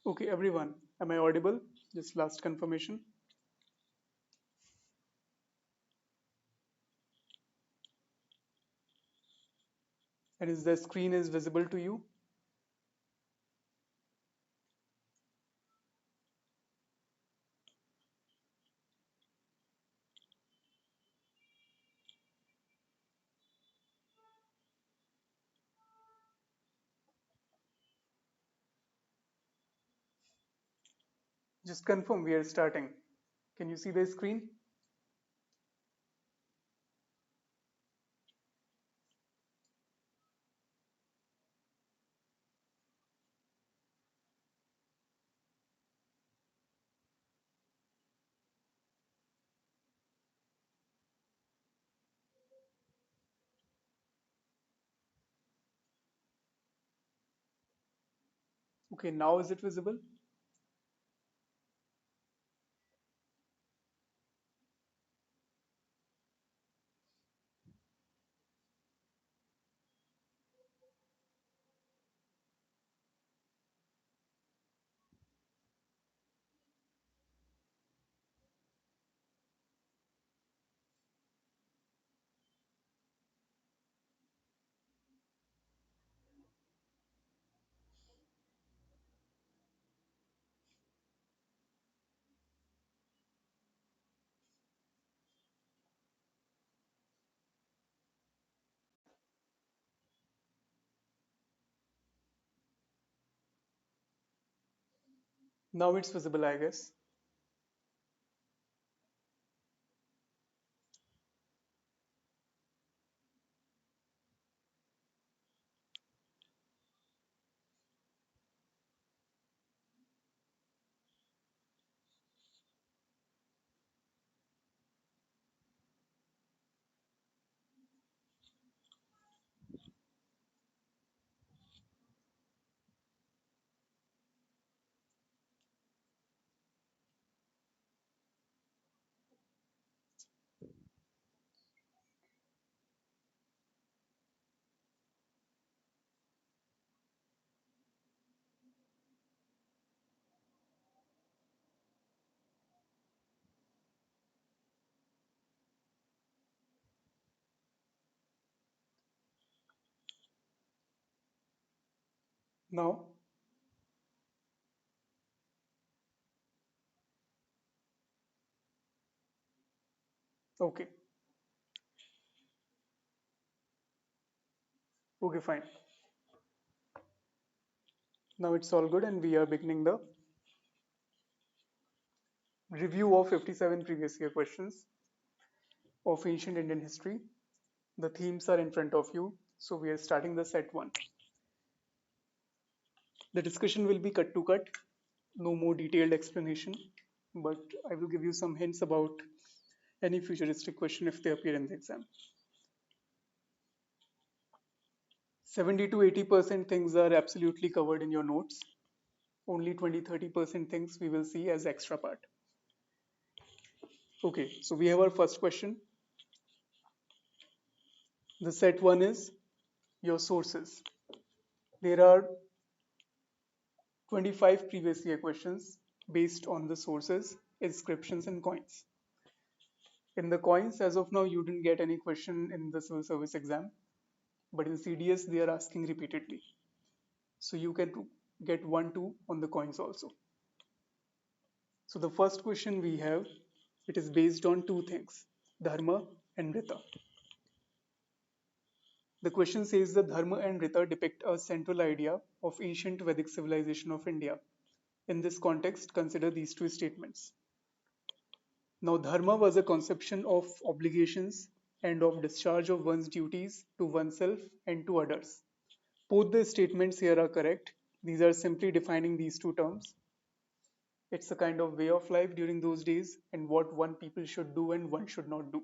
Okay, everyone, am I audible? Just last confirmation. And is the screen is visible to you? Just confirm we are starting. Can you see the screen? Okay, now is it visible? Now it's visible, I guess. Now, okay. Okay, fine. Now it's all good and we are beginning the review of 57 previous year questions of ancient Indian history. The themes are in front of you. So we are starting the set one. The discussion will be cut to cut, no more detailed explanation, but I will give you some hints about any futuristic question if they appear in the exam. 70 to 80% things are absolutely covered in your notes. Only 20-30% things we will see as extra part. Okay, so we have our first question. The set one is your sources. There are 25 previous year questions based on the sources, inscriptions, and coins. In the coins, as of now, you didn't get any question in the civil service exam, but in CDS, they are asking repeatedly. So you can get 1-2 on the coins also. So the first question we have, it is based on two things, dharma and rita. The question says the dharma and rita depict a central idea of ancient Vedic civilization of India. In this context, consider these two statements. Now, dharma was a conception of obligations and of discharge of one's duties to oneself and to others. Both the statements here are correct. These are simply defining these two terms. It's a kind of way of life during those days and what one people should do and one should not do.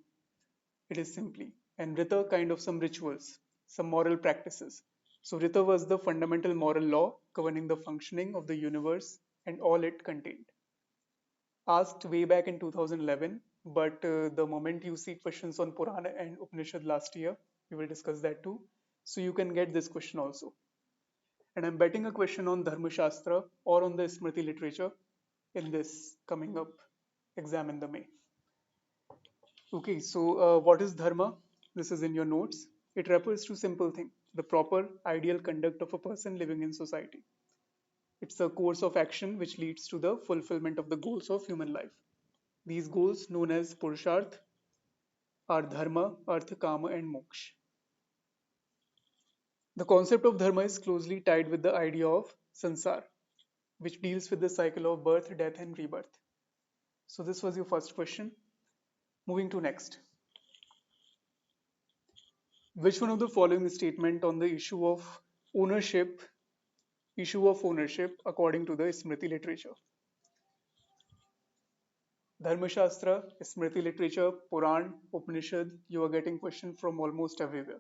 It is simply. And Rita kind of some rituals, some moral practices. So Rita was the fundamental moral law governing the functioning of the universe and all it contained. Asked way back in 2011, but the moment you see questions on Purana and Upanishad last year, we will discuss that too. So you can get this question also. And I'm betting a question on Dharma Shastra or on the Smriti literature in this coming up exam in the May. Okay, so what is Dharma? This is in your notes. It refers to simple thing, the proper ideal conduct of a person living in society. It's a course of action which leads to the fulfillment of the goals of human life. These goals, known as Purusharth, are Dharma, Artha, Kama, and Moksha. The concept of Dharma is closely tied with the idea of Sansar, which deals with the cycle of birth, death, and rebirth. So this was your first question. Moving to next. Which one of the following statement on the ownership, issue of ownership according to the Smriti literature? Dharma Shastra, Smriti literature, Puran, Upanishad, you are getting questions from almost everywhere.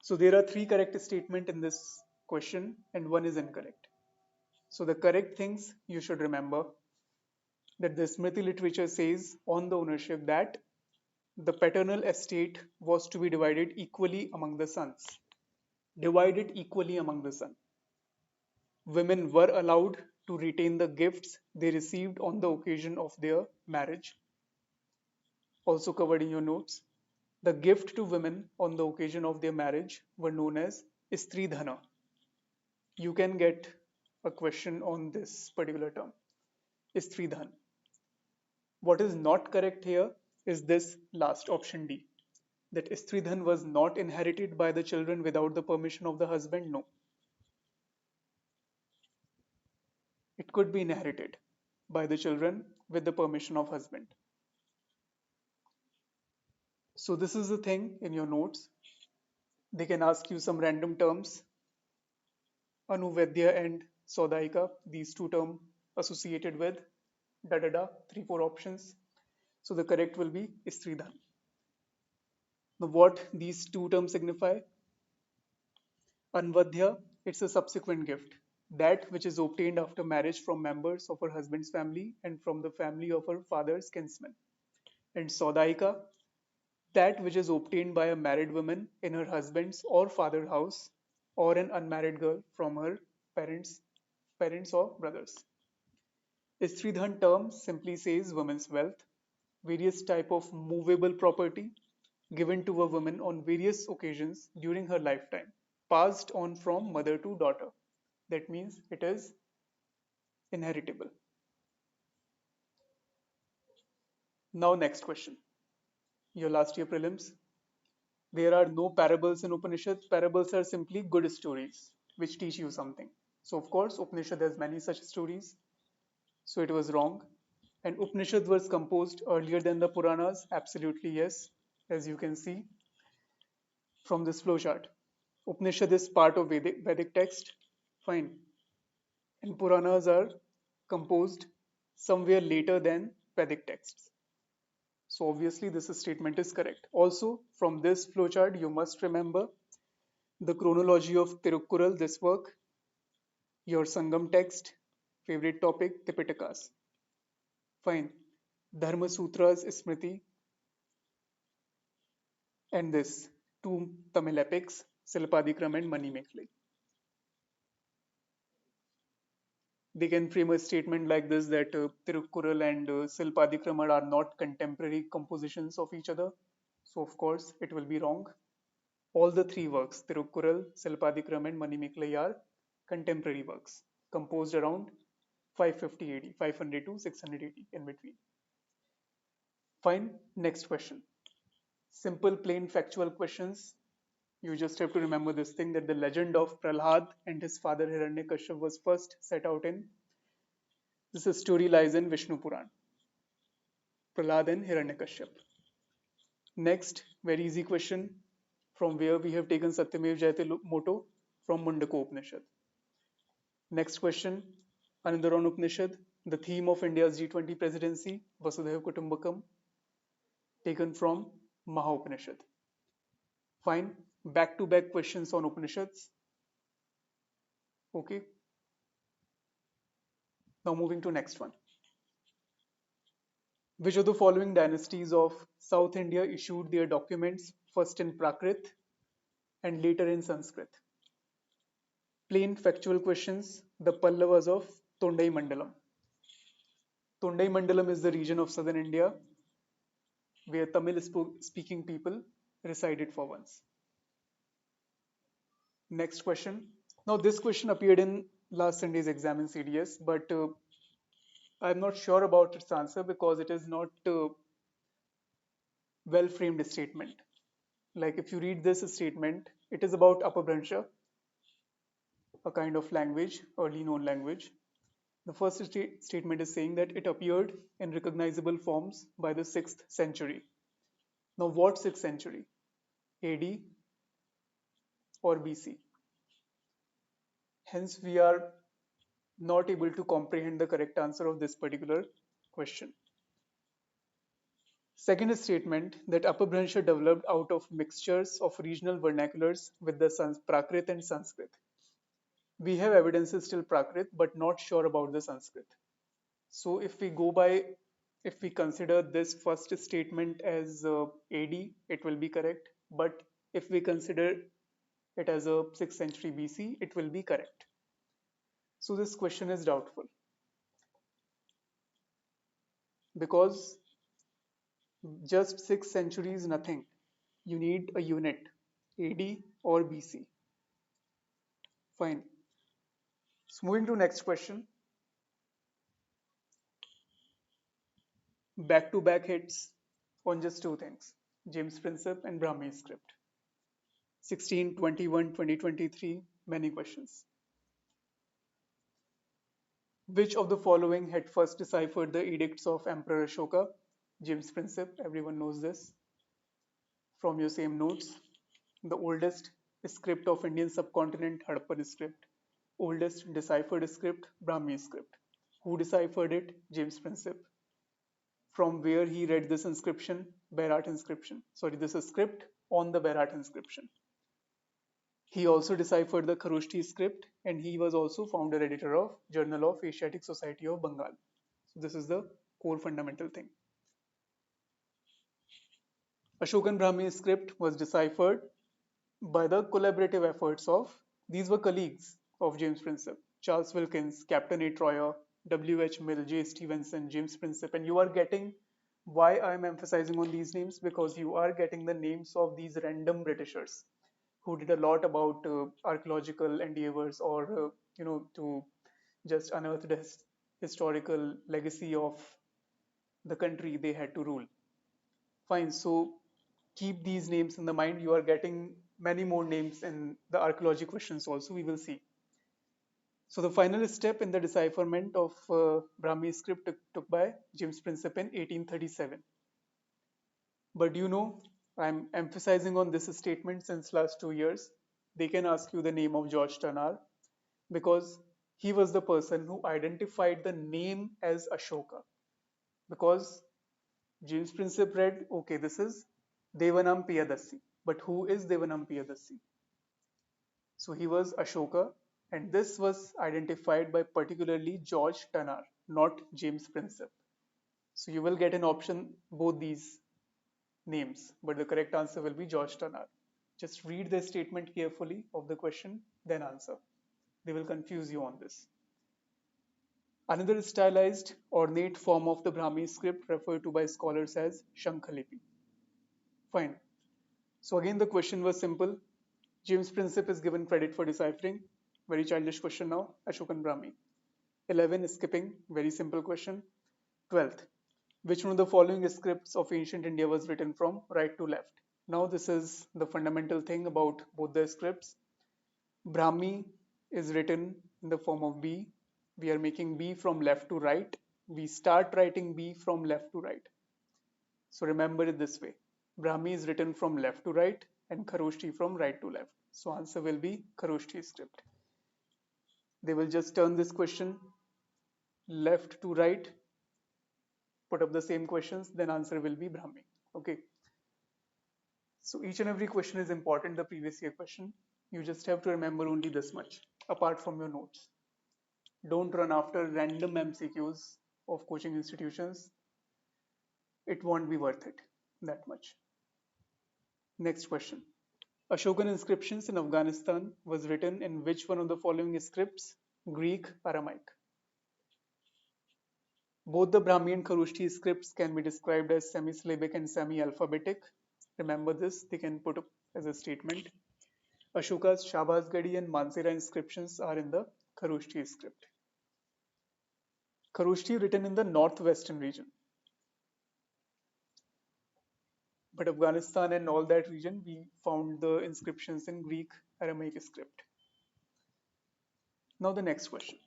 So there are three correct statements in this question and one is incorrect. So the correct things you should remember that the Smriti literature says on the ownership that the paternal estate was to be divided equally among the sons. Divided equally among the sons. Women were allowed to retain the gifts they received on the occasion of their marriage, also covered in your notes. The gift to women on the occasion of their marriage were known as Istridhana. You can get a question on this particular term, Istridhan. What is not correct here is this last option D, that Istridhan was not inherited by the children without the permission of the husband. No, it could be inherited by the children with the permission of husband. So this is the thing in your notes. They can ask you some random terms, Anuvedya and Sodaika, these two terms associated with da da da, three, four options. So the correct will be Istridhan. Now what these two terms signify? Anvadhya, it's a subsequent gift. That which is obtained after marriage from members of her husband's family and from the family of her father's kinsmen. And Sodaika, that which is obtained by a married woman in her husband's or father's house, or an unmarried girl from her parents or brothers. Stridhan term simply says women's wealth, various type of movable property given to a woman on various occasions during her lifetime, passed on from mother to daughter. That means it is inheritable. Now next question. Your last year prelims. There are no parables in Upanishads. Parables are simply good stories which teach you something. So of course Upanishad has many such stories. So it was wrong. And Upanishad was composed earlier than the Puranas. Absolutely yes. As you can see from this flowchart. Upanishad is part of Vedic text. Fine. And Puranas are composed somewhere later than Vedic texts. So obviously this statement is correct. Also from this flowchart you must remember the chronology of Tirukkural, this work, your Sangam text, favorite topic, Tipitakas. Fine. Dharma Sutras, Smriti, and this two Tamil epics, Silpadikram and Manimekhalai. They can frame a statement like this that Tirukkural and Silpadikram are not contemporary compositions of each other. So of course it will be wrong. All the three works, Tirukkural, Silpadikram and Manimekhalai are contemporary works composed around 550 AD, 500 to 600 AD in between. Fine, next question. Simple, plain, factual questions. You just have to remember this thing that the legend of Prahlad and his father Hiranyakashipu was first set out in. This story lies in Vishnu Puran. Prahlad and Hiranyakashipu. Next, very easy question. From where we have taken Satyamev Jayate motto? From Mundaka Upanishad. Next question, another on Upanishad. The theme of India's G20 presidency, Vasudhaiva Kutumbakam, taken from Maha Upanishad. Fine, back-to-back questions on Upanishads. Okay. Now moving to next one. Which of the following dynasties of South India issued their documents first in Prakrit and later in Sanskrit? Plain factual questions. The Pallavas of Tondai Mandalam. Tondai Mandalam is the region of southern India where Tamil speaking people resided for once. Next question. Now, this question appeared in last Sunday's exam in CDS, but I'm not sure about its answer because it is not a well framed statement. Like, if you read this statement, it is about Apabhransha, a kind of language, early known language. The first statement is saying that it appeared in recognizable forms by the 6th century. Now, what 6th century? AD or BC? Hence, we are not able to comprehend the correct answer of this particular question. Second statement that Apabhransha developed out of mixtures of regional vernaculars with the Prakrit and Sanskrit. We have evidences till Prakrit, but not sure about the Sanskrit. So if we consider this first statement as AD, it will be correct. But if we consider it as a 6th century BC, it will be correct. So this question is doubtful because just 6 centuries nothing. You need a unit, AD or BC. Fine. So moving to next question. Back-to-back hits on just two things, James Princip and Brahmi script. 16, 21, 2023, many questions. Which of the following had first deciphered the edicts of Emperor Ashoka? James Princip, everyone knows this from your same notes. The oldest script of Indian subcontinent, Harappan script. Oldest deciphered script, Brahmi script. Who deciphered it? James Princip. From where he read this inscription? Bharat inscription. Sorry, this is script on the Bharat inscription. He also deciphered the Kharoshthi script and he was also founder editor of Journal of Asiatic Society of Bengal. So this is the core fundamental thing. Ashokan Brahmi script was deciphered by the collaborative efforts of, these were colleagues of James Princip, Charles Wilkins, Captain A. Troyer, W.H. Mill, J. Stevenson, James Princip, and you are getting, why I'm emphasizing on these names, because you are getting the names of these random Britishers who did a lot about archaeological endeavors or to just unearth the historical legacy of the country they had to rule. Fine, so keep these names in the mind. You are getting many more names in the archaeology questions also, we will see. So the final step in the decipherment of Brahmi script took by James Princip in 1837. But I'm emphasizing on this statement since last 2 years. They can ask you the name of George Tanar because he was the person who identified the name as Ashoka. Because James Princip read, okay, this is Devanam Piyadasi. But who is Devanam Piyadasi? So he was Ashoka, and this was identified by particularly George Tanar, not James Princip. So you will get an option both these names, but the correct answer will be George Tanar. Just read the statement carefully of the question, then answer. They will confuse you on this. Another stylized, ornate form of the Brahmi script referred to by scholars as Shankhalipi. Fine. So again, the question was simple. James Princip is given credit for deciphering. Very childish question now. Ashokan Brahmi. 11, skipping. Very simple question. 12th. Which one of the following scripts of ancient India was written from right to left? Now this is the fundamental thing about both the scripts. Brahmi is written in the form of B. We are making B from left to right. We start writing B from left to right. So remember it this way. Brahmi is written from left to right and Kharoshthi from right to left. So answer will be Kharoshthi script. They will just turn this question left to right, put up the same questions, then answer will be Brahmi. Okay. So each and every question is important, the previous year question. You just have to remember only this much, apart from your notes. Don't run after random MCQs of coaching institutions. It won't be worth it that much. Next question. Ashokan inscriptions in Afghanistan was written in which one of the following scripts? Greek, Aramaic. Both the Brahmi and Kharoshthi scripts can be described as semi-syllabic and semi-alphabetic. Remember this, they can put up as a statement. Ashoka's Shahbazgadi and Mansehra inscriptions are in the Kharoshthi script. Kharoshthi written in the northwestern region. But Afghanistan and all that region, we found the inscriptions in Greek Aramaic script. Now the next question.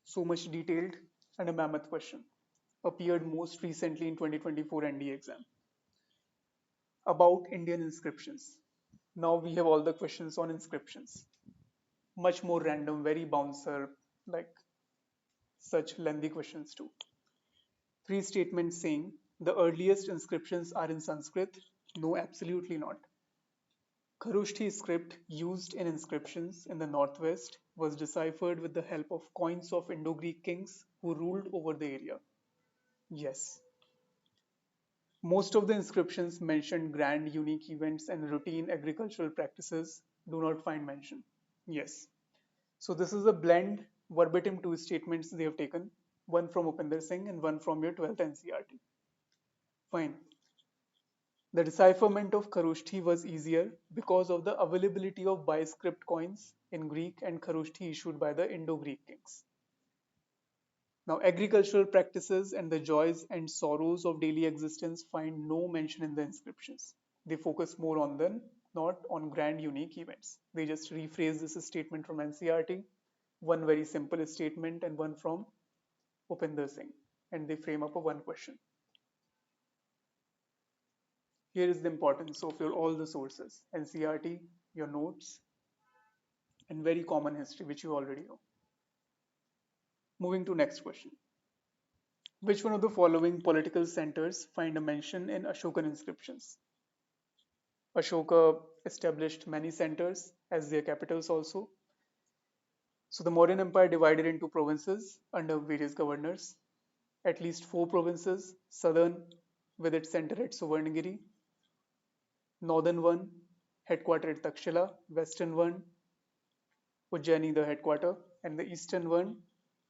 So much detailed and a mammoth question. Appeared most recently in 2024 ND exam. About Indian inscriptions. Now we have all the questions on inscriptions. Much more random, very bouncer, like such lengthy questions too. Three statements saying the earliest inscriptions are in Sanskrit. No, absolutely not. Kharoshthi script used in inscriptions in the northwest was deciphered with the help of coins of Indo-Greek kings who ruled over the area. Yes. Most of the inscriptions mentioned grand, unique events and routine agricultural practices do not find mention. Yes. So this is a blend, verbatim two statements they have taken, one from Upinder Singh and one from your 12th NCERT. Fine. The decipherment of Kharoshthi was easier because of the availability of biscript coins in Greek and Kharoshthi issued by the Indo-Greek kings. Now, agricultural practices and the joys and sorrows of daily existence find no mention in the inscriptions. They focus more on them, not on grand unique events. They just rephrase this statement from NCERT, one very simple statement and one from Upinder Singh, and they frame up a one question. Here is the importance of your all the sources, NCERT, your notes, and very common history, which you already know. Moving to next question. Which one of the following political centers find a mention in Ashokan inscriptions? Ashoka established many centers as their capitals also. So the Mauryan Empire divided into provinces under various governors. At least 4 provinces, southern with its center at Suvarnagiri, northern one headquartered at Takshila, western one Ujjaini the headquarter, and the eastern one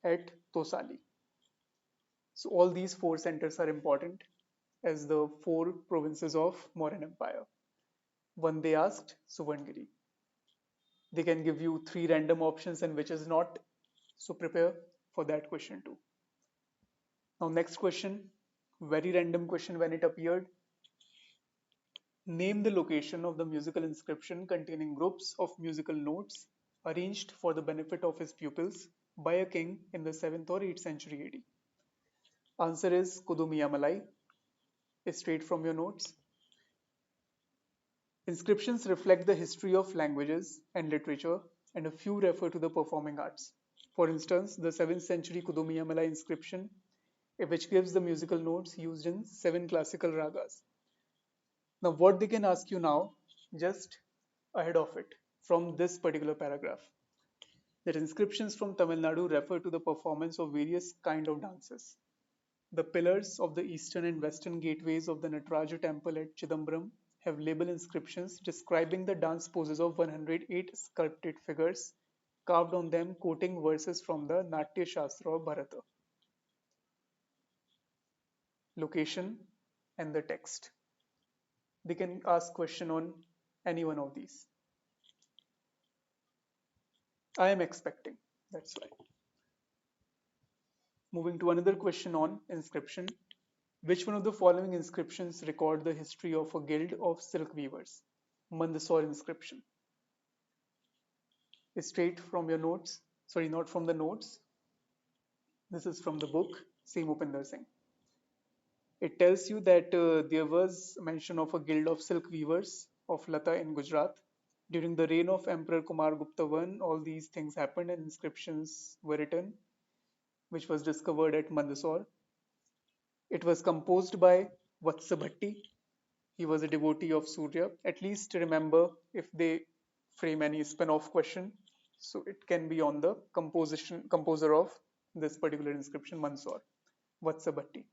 at Tosali. So all these 4 centers are important as the 4 provinces of Mauryan Empire. One they asked, Suvarnagiri. They can give you 3 random options and which is not, so prepare for that question too. Now next question, very random question when it appeared. Name the location of the musical inscription containing groups of musical notes arranged for the benefit of his pupils by a king in the 7th or 8th century AD. Answer is Kudumiyamalai. Straight from your notes. Inscriptions reflect the history of languages and literature, and a few refer to the performing arts. For instance, the 7th century Kudumiyamalai inscription, which gives the musical notes used in 7 classical ragas. Now, what they can ask you now, just ahead of it, from this particular paragraph, that inscriptions from Tamil Nadu refer to the performance of various kind of dances. The pillars of the eastern and western gateways of the Nataraja temple at Chidambaram have label inscriptions describing the dance poses of 108 sculpted figures carved on them quoting verses from the Natya Shastra of Bharata. Location and the text. They can ask question on any one of these. I am expecting, that's why. Moving to another question on inscription. Which one of the following inscriptions record the history of a guild of silk weavers? Mandsaur inscription. Straight from your notes, sorry, not from the notes. This is from the book, same Upinder Singh. It tells you that there was mention of a guild of silk weavers of Lata in Gujarat. During the reign of Emperor Kumar Gupta I, all these things happened and inscriptions were written, which was discovered at Mandsaur. It was composed by Vatsabhatti. He was a devotee of Surya. At least remember if they frame any spin-off question, so it can be on the composer of this particular inscription, Mandsaur, Vatsabhatti.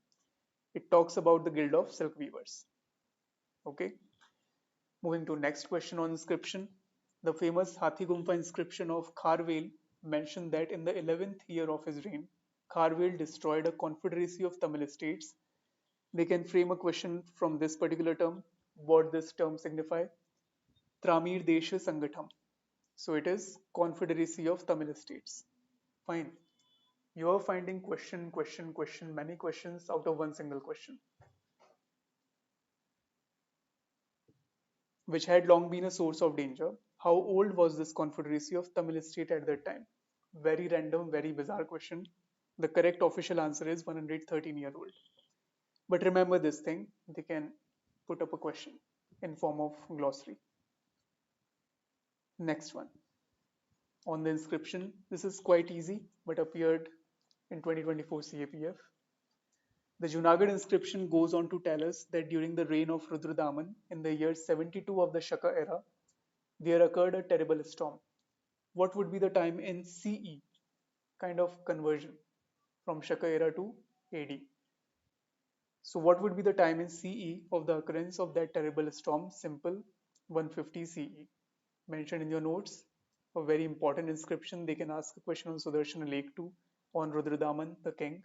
It talks about the guild of silk weavers. Okay. Moving to next question on inscription. The famous Hathi Gumfa inscription of Kharvel mentioned that in the 11th year of his reign, Kharvel destroyed a confederacy of Tamil states. They can frame a question from this particular term. What this term signify? Tramir Desha Sangatham. So it is confederacy of Tamil states. Fine. You are finding question, question, question, many questions out of one single question, which had long been a source of danger. How old was this confederacy of Tamil state at that time? Very random, very bizarre question. The correct official answer is 113-year-old. But remember this thing, they can put up a question in form of glossary. Next one. On the inscription, this is quite easy, but appeared in 2024 CAPF. The Junagadh inscription goes on to tell us that during the reign of Rudradaman in the year 72 of the Shaka era, there occurred a terrible storm. What would be the time in CE? Kind of conversion from Shaka era to AD. So what would be the time in CE of the occurrence of that terrible storm? Simple, 150 CE. Mentioned in your notes, a very important inscription. They can ask a question on Sudarshan Lake too, on Rudradaman, the king.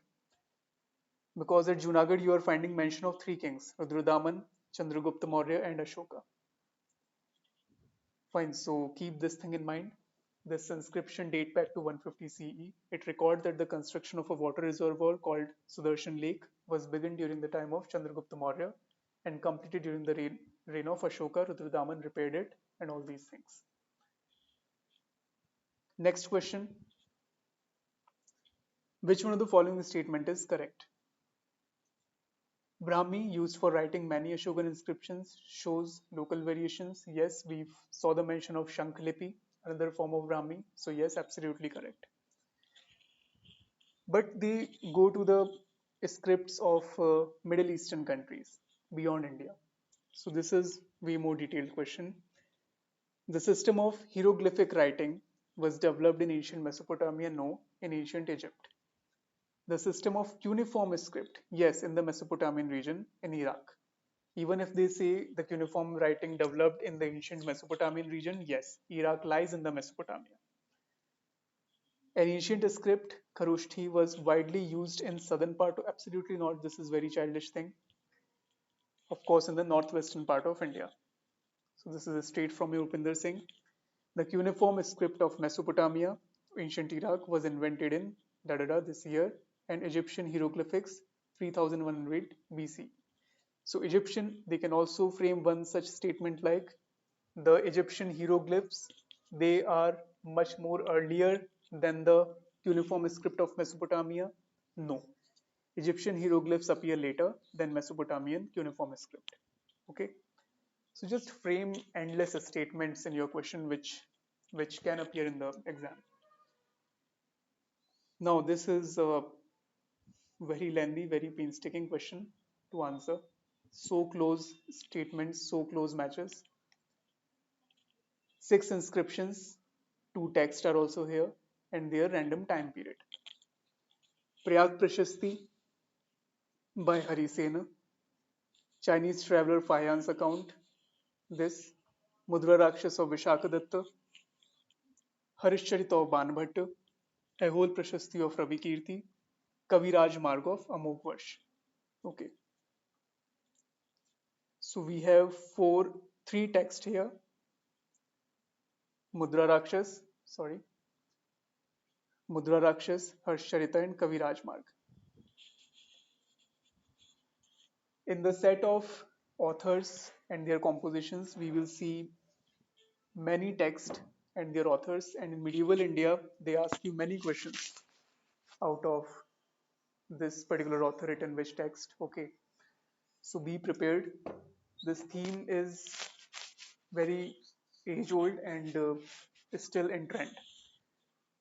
Because at Junagadh you are finding mention of three kings, Rudradaman, Chandragupta Maurya and Ashoka. Fine, so keep this thing in mind. This inscription date back to 150 CE. It records that the construction of a water reservoir called Sudarshan Lake was begun during the time of Chandragupta Maurya and completed during the reign of Ashoka. Rudradaman repaired it and all these things. Next question. Which one of the following statement is correct? Brahmi, used for writing many Ashokan inscriptions, shows local variations. Yes, we saw the mention of Shankhlipi, another form of Brahmi. So yes, absolutely correct. But they go to the scripts of Middle Eastern countries beyond India. So this is way more detailed question. The system of hieroglyphic writing was developed in ancient Mesopotamia? No, in ancient Egypt. The system of cuneiform script? Yes, in the Mesopotamian region in Iraq. Even if they say the cuneiform writing developed in the ancient Mesopotamian region, yes, Iraq lies in the Mesopotamia. An ancient script, Kharoshthi, was widely used in southern part. Absolutely not. This is very childish thing. Of course, in the northwestern part of India. So this is straight from Upinder Singh. The cuneiform script of Mesopotamia, ancient Iraq, was invented in this year, and Egyptian hieroglyphics 3100 BC. So Egyptian, they can also frame one such statement like the Egyptian hieroglyphs, they are much more earlier than the cuneiform script of Mesopotamia. No, Egyptian hieroglyphs appear later than Mesopotamian cuneiform script. Okay, so just frame endless statements in your question which can appear in the exam. Now this is a very lengthy, very painstaking question to answer. So close statements, so close matches. 6 inscriptions, 2 texts are also here, and their random time period. Prayag Prashasti by Harisena, Chinese traveler Fayan's account, this, Mudra Rakshas of Vishakadatta, Harishcharita of Banbhatta, Ahol Prashasti of Ravi Kirti, Kaviraj Marg of Amok Varsh. Okay. So we have three texts here. Mudra Rakshas, Harishcharita and Kaviraj Marg. In the set of authors and their compositions, we will see many texts and their authors, and in medieval India, they ask you many questions out of this particular author written which text. Okay, so be prepared. This theme is very age old and is still in trend,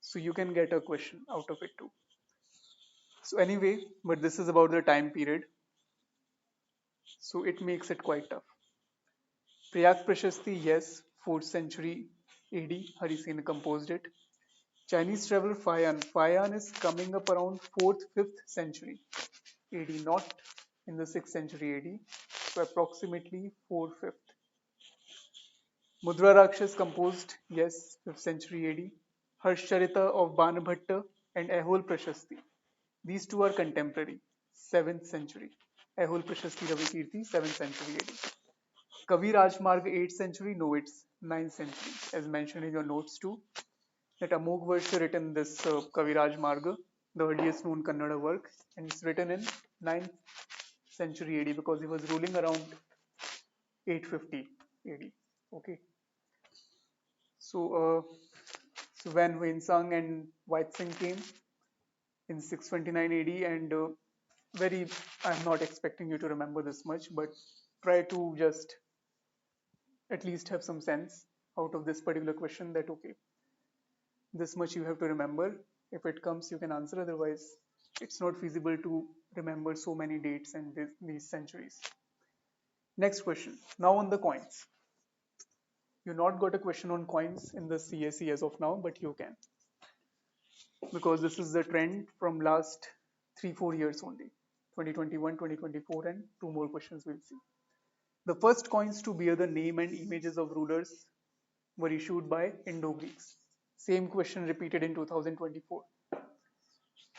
so you can get a question out of it too. So anyway, but this is about the time period, so it makes it quite tough. Prayag Prashasti, yes, 4th century AD, Harisena composed it. Chinese traveler Fayan. Fayan is coming up around 4th, 5th century AD, not in the 6th century AD. So approximately 4th, 5th. Mudra Rakshas composed, yes, 5th century AD. Harshcharita of Banabhatta and Ahol Prashasti. These two are contemporary, 7th century. Ahol Prashasti Ravikirti, 7th century AD. Kavi Rajmarg, 8th century, no, it's 9th century, as mentioned in your notes too. That Amog Varsha written this Kaviraj Marga, the earliest known Kannada work, and it's written in 9th century AD because he was ruling around 850 AD. Okay, so so when Huensang and Weizsäng came in 629 AD, and very, I'm not expecting you to remember this much, but try to just at least have some sense out of this particular question that okay, this much you have to remember. If it comes, you can answer. Otherwise, it's not feasible to remember so many dates and these centuries. Next question. Now on the coins. You not got a question on coins in the CSE as of now, but you can. Because this is the trend from last 3-4 years only. 2021, 2024, and two more questions we'll see. The first coins to bear the name and images of rulers were issued by Indo-Greeks. Same question repeated in 2024.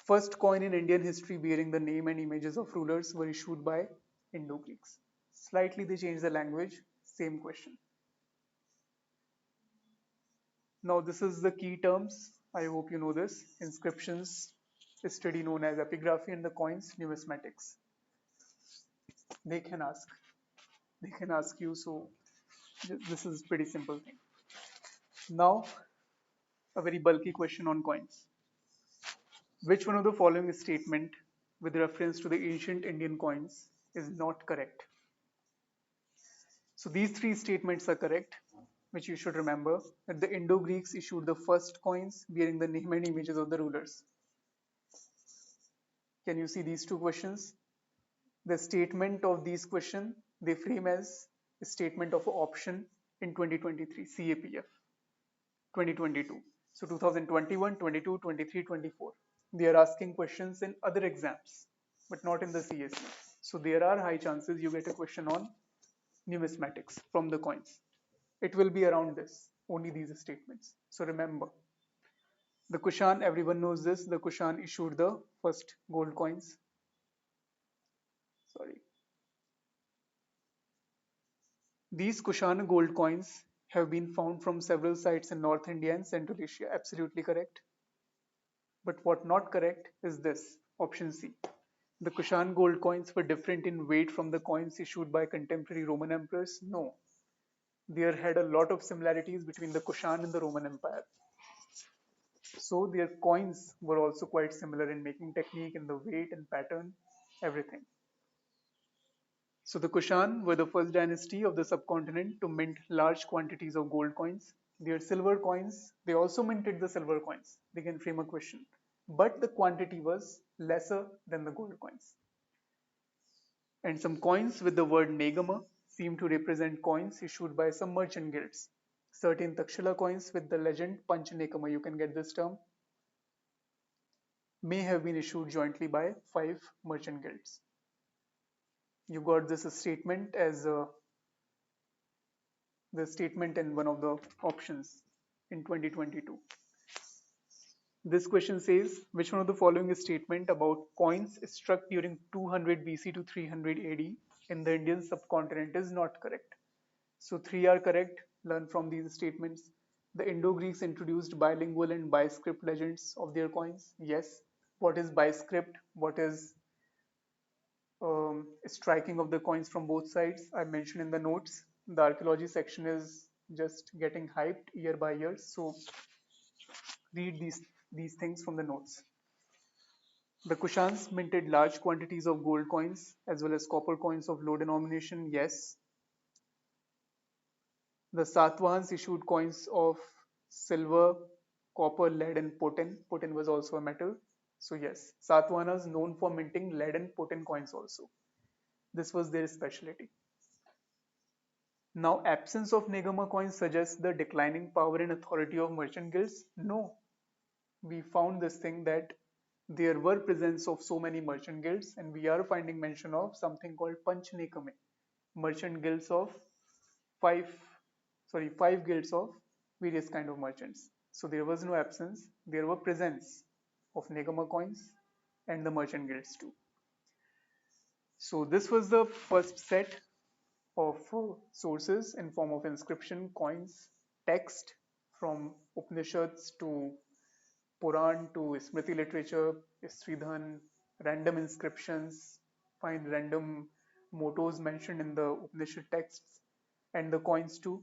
First coin in Indian history bearing the name and images of rulers were issued by Indo-Greeks. Slightly they changed the language, same question. Now this is the key terms. I hope you know this. Inscriptions, a study known as epigraphy, and the coins, numismatics. They can ask. They can ask you, so this is pretty simple thing. Now, a very bulky question on coins. Which one of the following statement with reference to the ancient Indian coins is not correct? So these three statements are correct, which you should remember, that the Indo-Greeks issued the first coins bearing the name and images of the rulers. Can you see these two questions? The statement of these questions, they frame as a statement of option in 2023 CAPF, 2022. So 2021, 22, 23, 24. They are asking questions in other exams, but not in the CSE. So there are high chances you get a question on numismatics from the coins. It will be around this, only these statements. So remember, the Kushan, everyone knows this, the Kushan issued the first gold coins. Sorry. These Kushan gold coins have been found from several sites in North India and Central Asia. Absolutely correct. But what not correct is this, option C. The Kushan gold coins were different in weight from the coins issued by contemporary Roman emperors. No, there had a lot of similarities between the Kushan and the Roman Empire. So their coins were also quite similar in making technique, in the weight and pattern, everything. So the Kushan were the first dynasty of the subcontinent to mint large quantities of gold coins. Their silver coins, they also minted the silver coins. They can frame a question. But the quantity was lesser than the gold coins. And some coins with the word Negama seem to represent coins issued by some merchant guilds. Certain Takshila coins with the legend Panch Nekama, you can get this term, may have been issued jointly by 5 merchant guilds. You got this statement as the statement in one of the options in 2022. This question says, which one of the following statement about coins struck during 200 BC to 300 AD in the Indian subcontinent is not correct? So 3 are correct. Learn from these statements. The Indo-Greeks introduced bilingual and biscript legends of their coins. Yes. What is biscript? What is striking of the coins from both sides? I mentioned in the notes. The archaeology section is just getting hyped year by year. So read these things from the notes. The Kushans minted large quantities of gold coins as well as copper coins of low denomination. Yes. The Satvahans issued coins of silver, copper, lead, and potin. Potin was also a metal. So yes, Satavahanas known for minting lead and potin coins also. This was their specialty. Now, absence of Negama coins suggests the declining power and authority of merchant guilds. No, we found this thing that there were presence of so many merchant guilds, and we are finding mention of something called Panch Nekame, merchant guilds of 5 sorry, 5 guilds of various kind of merchants. So there was no absence, there were presence of Negama coins and the merchant guilds too. So this was the first set of sources in form of inscription, coins, text from Upanishads to Puran to Smriti literature, Sridhan, random inscriptions, find random mottos mentioned in the Upanishad texts, and the coins too.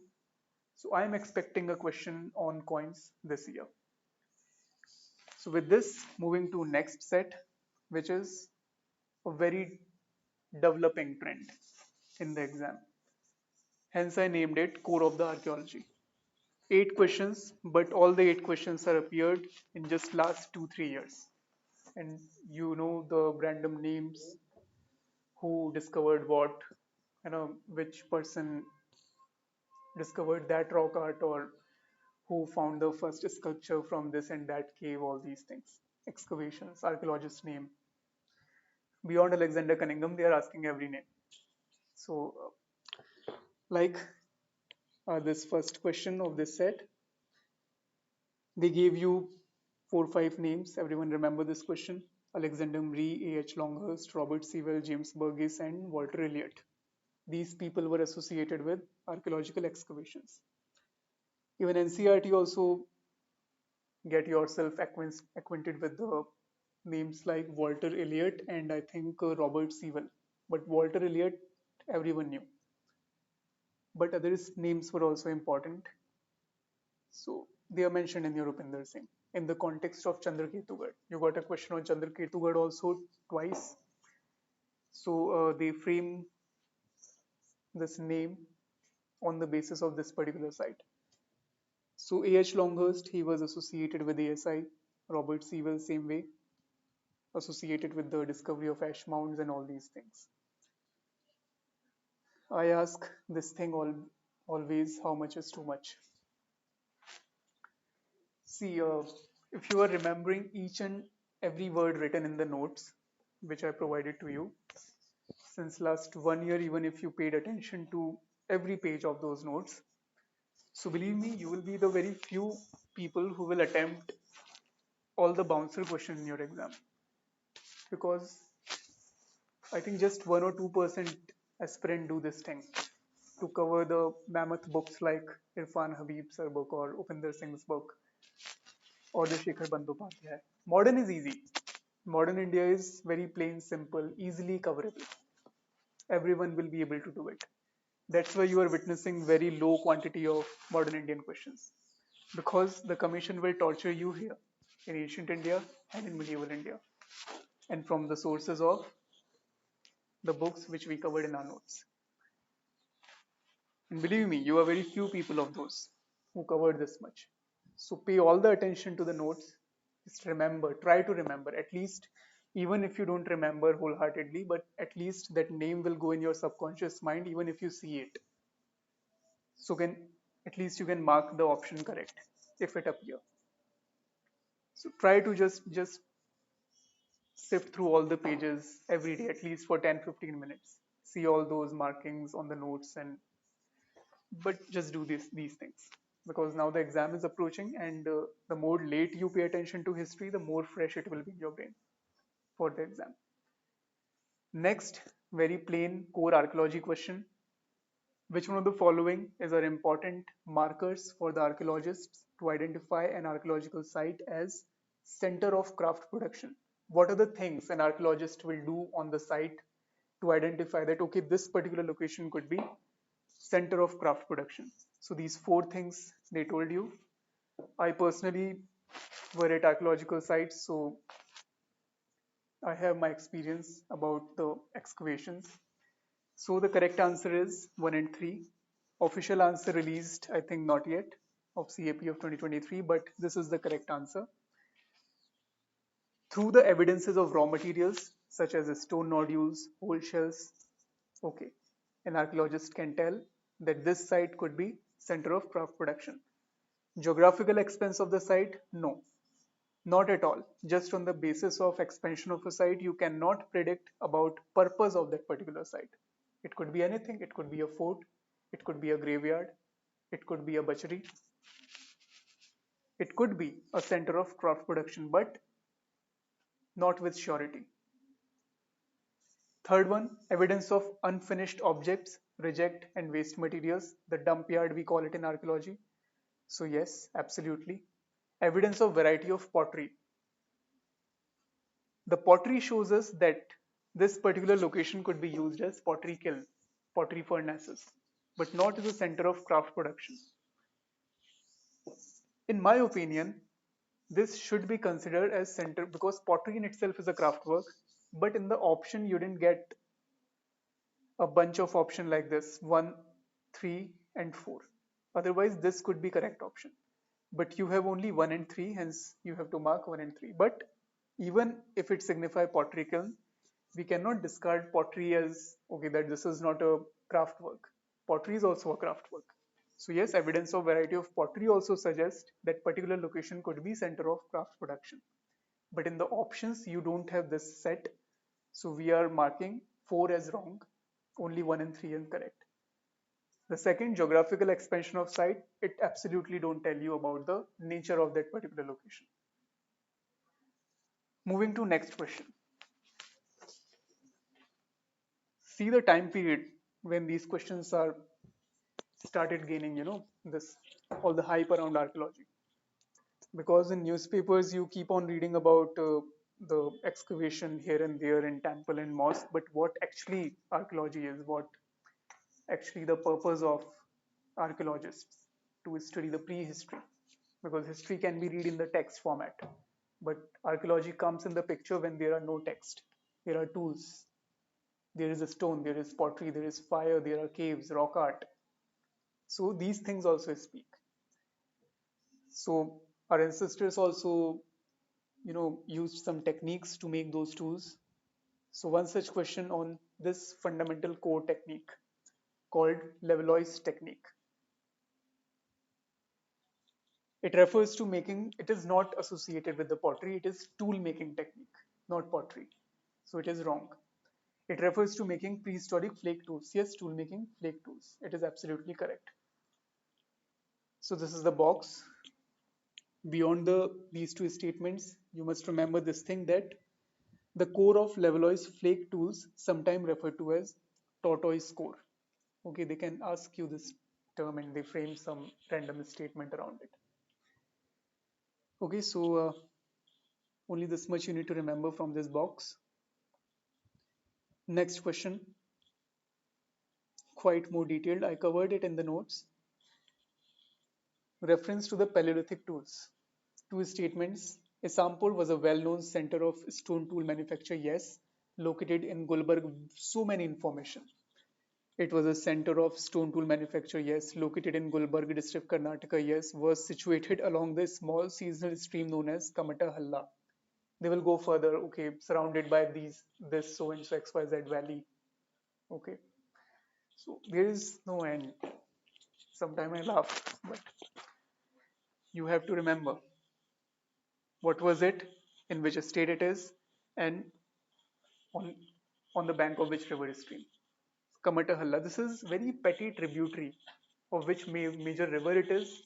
So I am expecting a question on coins this year. So with this, moving to next set, which is a very developing trend in the exam. Hence I named it Core of the Archaeology. 8 questions, but all the 8 questions are appeared in just last 2-3 years. And you know the random names, who discovered what, which person discovered that rock art, or who found the first sculpture from this and that cave, all these things. Excavations, archaeologist name. Beyond Alexander Cunningham, they are asking every name. So, like this first question of this set, they gave you 4-5 names. Everyone remember this question? Alexander Murray, A.H. Longhurst, Robert Sewell, James Burgess, and Walter Elliot. These people were associated with archaeological excavations. Even NCERT also get yourself acquainted with the names like Walter Elliot and I think Robert Sewell. But Walter Elliot, everyone knew. But other names were also important. So they are mentioned in your Rupinder Singh. In the context of Chandraketugarh, you got a question on Chandraketugarh also twice. So they frame this name on the basis of this particular site. So A.H. Longhurst, he was associated with ASI. Robert Sewell, same way, associated with the discovery of ash mounds and all these things. I ask this thing always, how much is too much? See, if you are remembering each and every word written in the notes, which I provided to you, since last 1 year, even if you paid attention to every page of those notes, so believe me, you will be the very few people who will attempt all the bouncer question in your exam. Because I think just 1 or 2% aspirant do this thing to cover the mammoth books like Irfan Habib's book or Upinder Singh's book or the Shekhar Bandyopadhyay. Modern is easy. Modern India is very plain, simple, easily coverable. Everyone will be able to do it. That's why you are witnessing very low quantity of modern Indian questions. Because the commission will torture you here in ancient India and in medieval India. And from the sources of the books which we covered in our notes. And believe me, you are very few people of those who covered this much. So pay all the attention to the notes. Just remember, try to remember at least, even if you don't remember wholeheartedly, but at least that name will go in your subconscious mind even if you see it. So can at least you can mark the option correct if it appear. So try to just sift through all the pages every day, at least for 10-15 minutes. See all those markings on the notes, and but just do these things, because now the exam is approaching, and the more late you pay attention to history, the more fresh it will be in your brain for the exam. Next, very plain core archaeology question. Which one of the following is our important markers for the archaeologists to identify an archaeological site as center of craft production? What are the things an archaeologist will do on the site to identify that, okay, this particular location could be center of craft production? So these 4 things they told you. I personally were at archaeological sites, so I have my experience about the excavations. So the correct answer is 1 and 3. Official answer released, I think not yet, of CAP of 2023, but this is the correct answer. Through the evidences of raw materials such as stone nodules, old shells, okay, an archaeologist can tell that this site could be center of craft production. Geographical expense of the site? No, not at all. Just on the basis of expansion of a site, you cannot predict about purpose of that particular site. It could be anything. It could be a fort. It could be a graveyard. It could be a butchery. It could be a center of craft production, but not with surety. Third one, evidence of unfinished objects, reject and waste materials, the dump yard we call it in archaeology. So yes, absolutely. Evidence of variety of pottery. The pottery shows us that this particular location could be used as pottery kiln, pottery furnaces, but not as a center of craft production. In my opinion, this should be considered as center because pottery in itself is a craft work, but in the option you didn't get a bunch of option like this 1, 3, and 4. Otherwise, this could be correct option. But you have only 1 and 3, hence you have to mark 1 and 3. But even if it signify pottery kiln, we cannot discard pottery as okay that this is not a craft work. Pottery is also a craft work. So yes, evidence of variety of pottery also suggests that particular location could be center of craft production. But in the options, you don't have this set. So we are marking 4 as wrong, only 1 and 3 is correct. The second, geographical expansion of site, it absolutely don't tell you about the nature of that particular location. Moving to next question. See the time period when these questions are started gaining, this all the hype around archaeology. Because in newspapers you keep on reading about the excavation here and there in temple and mosque, but what actually archaeology is, what actually the purpose of archaeologists to study the prehistory, because history can be read in the text format, but archaeology comes in the picture when there are no text. There are tools, there is a stone, there is pottery, there is fire, there are caves, rock art. So these things also speak. So our ancestors also, used some techniques to make those tools. So one such question on this fundamental core technique called Levallois technique. It refers to making, it is not associated with the pottery, it is tool making technique, not pottery. So it is wrong. It refers to making prehistoric flake tools. Yes, tool making flake tools. It is absolutely correct. So this is the box. Beyond these two statements, you must remember this thing that the core of Levallois flake tools, sometimes referred to as tortoise core. Okay, they can ask you this term and they frame some random statement around it. Okay, so only this much you need to remember from this box. Next question, quite more detailed. I covered it in the notes. Reference to the Paleolithic tools. Two statements. Isampur was a well-known center of stone tool manufacture, yes, located in Gulbarg. So many information. It was a center of stone tool manufacture, yes, located in Gulbarg district, Karnataka, yes, was situated along the small seasonal stream known as Kamata Halla. They will go further, okay, surrounded by this so and so XYZ valley, okay. So there is no end. Sometimes I laugh, but you have to remember what was it, in which state it is, and on on the bank of which river stream. Kamatahalla. This is very petty tributary of which major river it is.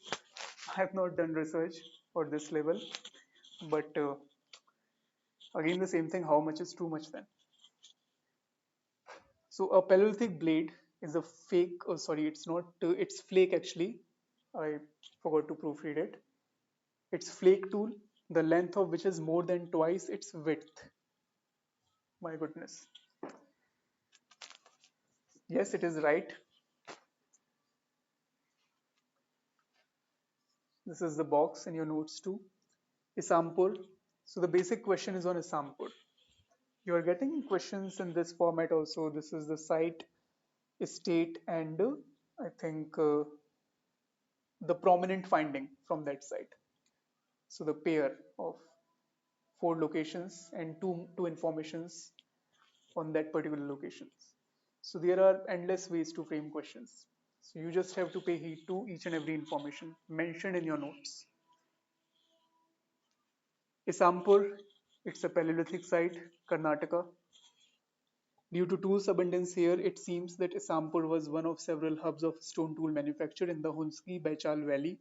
I have not done research for this level, but again the same thing. How much is too much then? So a Paleolithic blade is a fake. Oh, sorry, it's not. It's flake actually. I forgot to proofread it. It's flake tool, the length of which is more than twice its width. My goodness. Yes, it is right. This is the box in your notes too. Isampur. So the basic question is on Isampur. You are getting questions in this format also. This is the site, state, and I think the prominent finding from that site. So the pair of 4 locations and two informations on that particular locations. So there are endless ways to frame questions. So you just have to pay heed to each and every information mentioned in your notes. Isampur, it's a Paleolithic site, Karnataka. Due to tools abundance here, it seems that Isampur was one of several hubs of stone tool manufacture in the Hunski-Baichal Valley,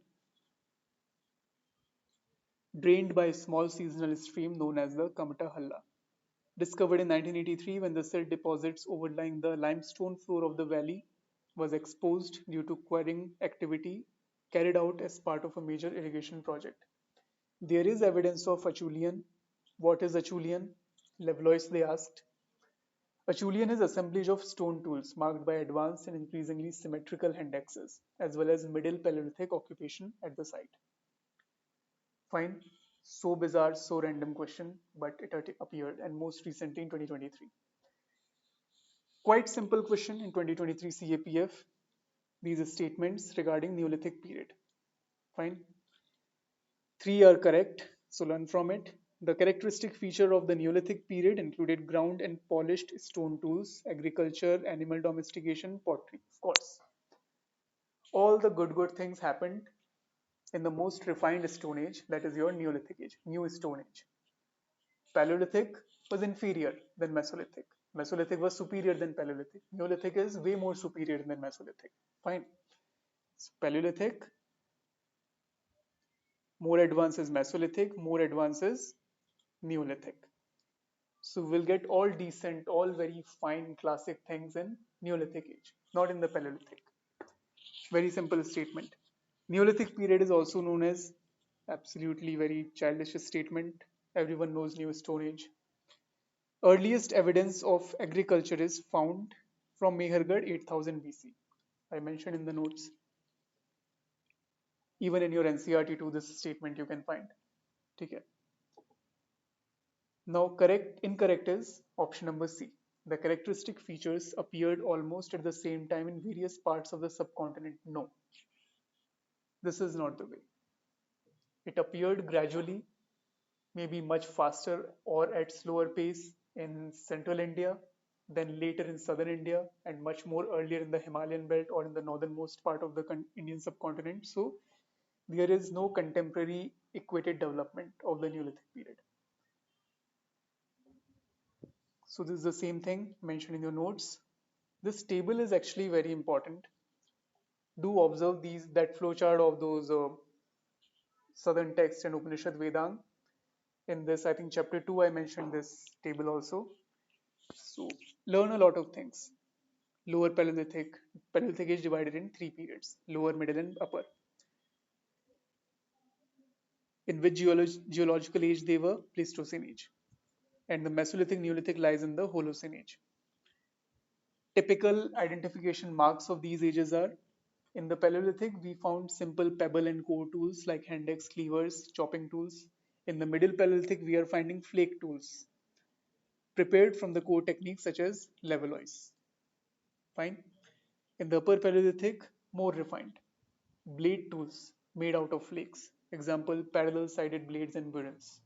drained by a small seasonal stream known as the Kamta Halla. Discovered in 1983 when the silt deposits overlying the limestone floor of the valley was exposed due to quarrying activity carried out as part of a major irrigation project. There is evidence of Acheulean. What is Acheulean? Levallois they asked. Acheulean is assemblage of stone tools marked by advanced and increasingly symmetrical hand axes, as well as Middle Paleolithic occupation at the site. Fine. So bizarre, so random question, but it appeared, and most recently in 2023. Quite simple question in 2023 CAPF. These statements regarding Neolithic period. Fine. Three are correct, so learn from it. The characteristic feature of the Neolithic period included ground and polished stone tools, agriculture, animal domestication, pottery, of course. All the good things happened in the most refined Stone Age, that is your Neolithic age, New Stone Age. Paleolithic was inferior than Mesolithic. Mesolithic was superior than Paleolithic. Neolithic is way more superior than Mesolithic. Fine. So Paleolithic, more advanced is Mesolithic, more advanced is Neolithic. So we'll get all decent, all very fine classic things in Neolithic age, not in the Paleolithic. Very simple statement. Neolithic period is also known as absolutely very childish statement. Everyone knows New Stone Age. Earliest evidence of agriculture is found from Mehergarh 8000 BC. I mentioned in the notes. Even in your NCRT too, this statement you can find. Okay. Now incorrect is option number C. The characteristic features appeared almost at the same time in various parts of the subcontinent. No, this is not the way. It appeared gradually, maybe much faster or at slower pace in central India, then later in southern India, and much more earlier in the Himalayan belt or in the northernmost part of the Indian subcontinent. So there is no contemporary equated development of the Neolithic period. So this is the same thing mentioned in your notes. This table is actually very important. Do observe that flowchart of those southern texts and Upanishad Vedang. In this, I think chapter 2, I mentioned this table also. So learn a lot of things. Lower Paleolithic is divided in three periods: lower, middle, and upper. In which geological age they were? Pleistocene age. And the Mesolithic Neolithic lies in the Holocene age. Typical identification marks of these ages are: in the Paleolithic, we found simple pebble and core tools like hand axe, cleavers, chopping tools. In the Middle Paleolithic, we are finding flake tools prepared from the core techniques such as Levallois. Fine. In the Upper Paleolithic, more refined. Blade tools made out of flakes. Example, parallel-sided blades and burins.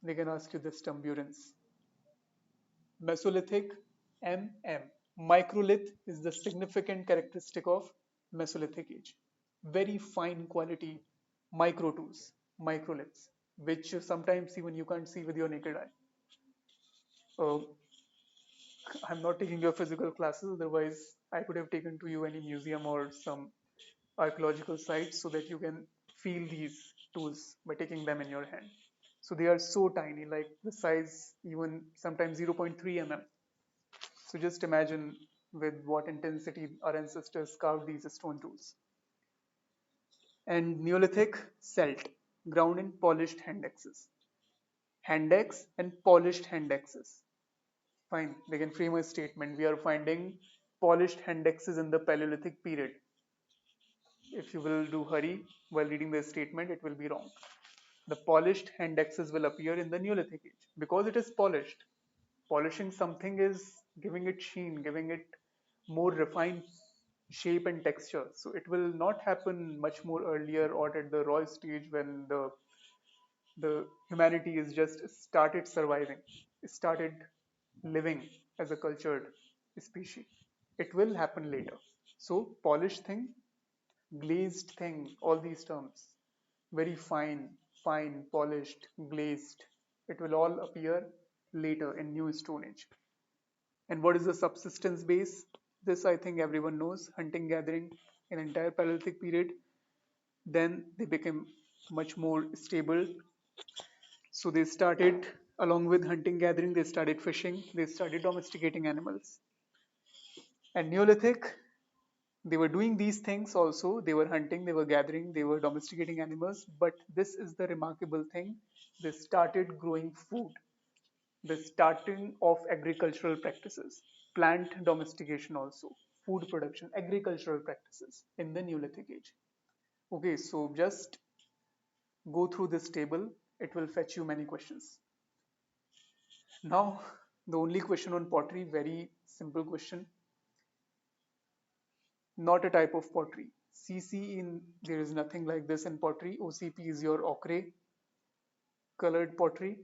They can ask you this term, burins. Mesolithic, MM. Microlith is the significant characteristic of Mesolithic age. Very fine quality micro tools, microliths, which sometimes even you can't see with your naked eye. Uh, I'm not taking your physical classes, otherwise I could have taken to you any museum or some archaeological sites so that you can feel these tools by taking them in your hand. So they are so tiny, like the size even sometimes 0.3 mm. So just imagine with what intensity our ancestors carved these stone tools. And Neolithic, celt, ground and polished hand axes. Hand axe and polished hand axes. Fine, they can frame a statement. We are finding polished hand axes in the Paleolithic period. If you will do hurry while reading the statement, it will be wrong. The polished hand axes will appear in the Neolithic age because it is polished. Polishing something is giving it sheen, giving it more refined shape and texture. So it will not happen much more earlier or at the raw stage when the humanity is just started surviving, started living as a cultured species. It will happen later. So polished thing, glazed thing, all these terms, very fine, polished, glazed. It will all appear later in New Stone Age. And what is the subsistence base? This I think everyone knows, hunting gathering in entire Paleolithic period. Then they became much more stable. So they started, along with hunting gathering, they started fishing, they started domesticating animals. And Neolithic, they were doing these things also. They were hunting, they were gathering, they were domesticating animals. But this is the remarkable thing, they started growing food, the starting of agricultural practices, plant domestication also, food production, agricultural practices in the Neolithic age. Okay, so just go through this table, it will fetch you many questions. Now, the only question on pottery, very simple question, not a type of pottery. CC in, there is nothing like this in pottery. OCP is your ochre colored pottery.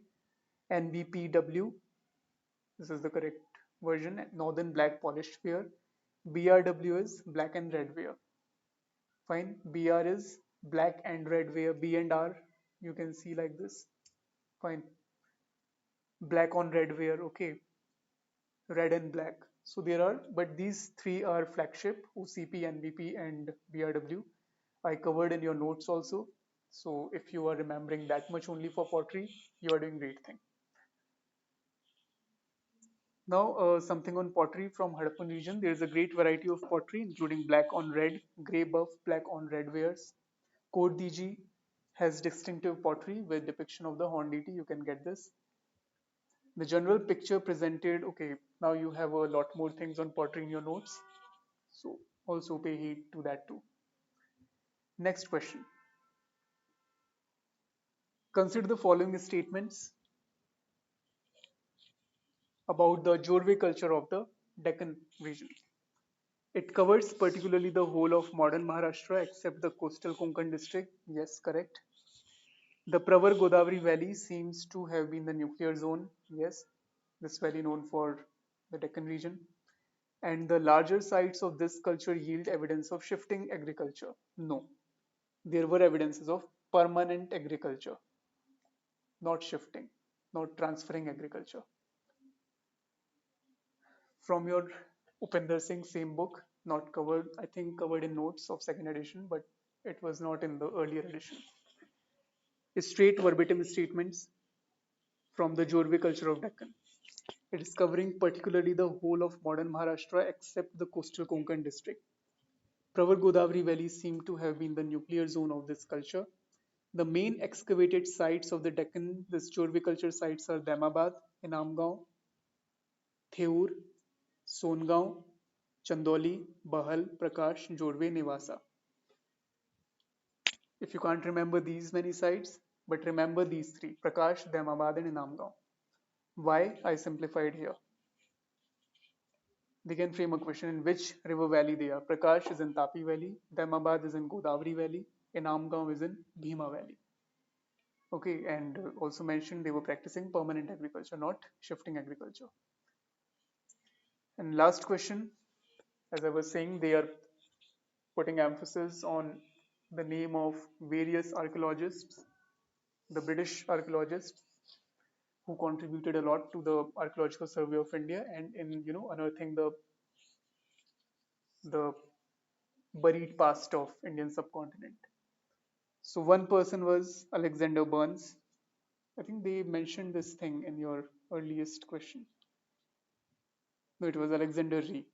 NBPW, this is the correct version, northern black polished ware. BRW is black and red ware. Fine. BR is black and red ware. B and R you can see like this. Fine. Black on red ware. Okay. Red and black. So there are, but these three are flagship: OCP, NBP, and BRW. I covered in your notes also. So if you are remembering that much only for pottery, you are doing great thing. Now, something on pottery from Harappan region. There is a great variety of pottery, including black on red, grey buff, black on red wares. Kot Diji has distinctive pottery with depiction of the horn deity. You can get this. The general picture presented. Okay, now you have a lot more things on pottery in your notes. So also pay heed to that too. Next question. Consider the following statements about the Jorve culture of the Deccan region. It covers particularly the whole of modern Maharashtra except the coastal Konkan district. Yes, correct. The Pravar Godavari Valley seems to have been the nuclear zone. Yes, this valley known for the Deccan region. And the larger sites of this culture yield evidence of shifting agriculture. No, there were evidences of permanent agriculture, not shifting, not transferring agriculture. From your Upinder Singh same book, not covered, I think covered in notes of second edition, but it was not in the earlier edition. Straight verbatim statements from the Jorve culture of Deccan. It is covering particularly the whole of modern Maharashtra except the coastal Konkan district. Pravar Godavari Valley seem to have been the nuclear zone of this culture. The main excavated sites of the Deccan, this Jorve culture sites are Damabad, Inamgaon, Theur, Songaon, Chandoli, Bahal, Prakash, Jorve, Nevasa. If you can't remember these many sites, but remember these three: Prakash, Damabad, and Inamgaon. Why? I simplified here. They can frame a question in which river valley they are. Prakash is in Tapi Valley, Damabad is in Godavari Valley, Inamgaon is in Bhima Valley. Okay, and also mentioned they were practicing permanent agriculture, not shifting agriculture. And last question, as I was saying, they are putting emphasis on the name of various archaeologists, the British archaeologists who contributed a lot to the Archaeological Survey of India and in unearthing the buried past of Indian subcontinent. So one person was Alexander Burns. I think they mentioned this thing in your earliest question. No, it was Alexander Ree.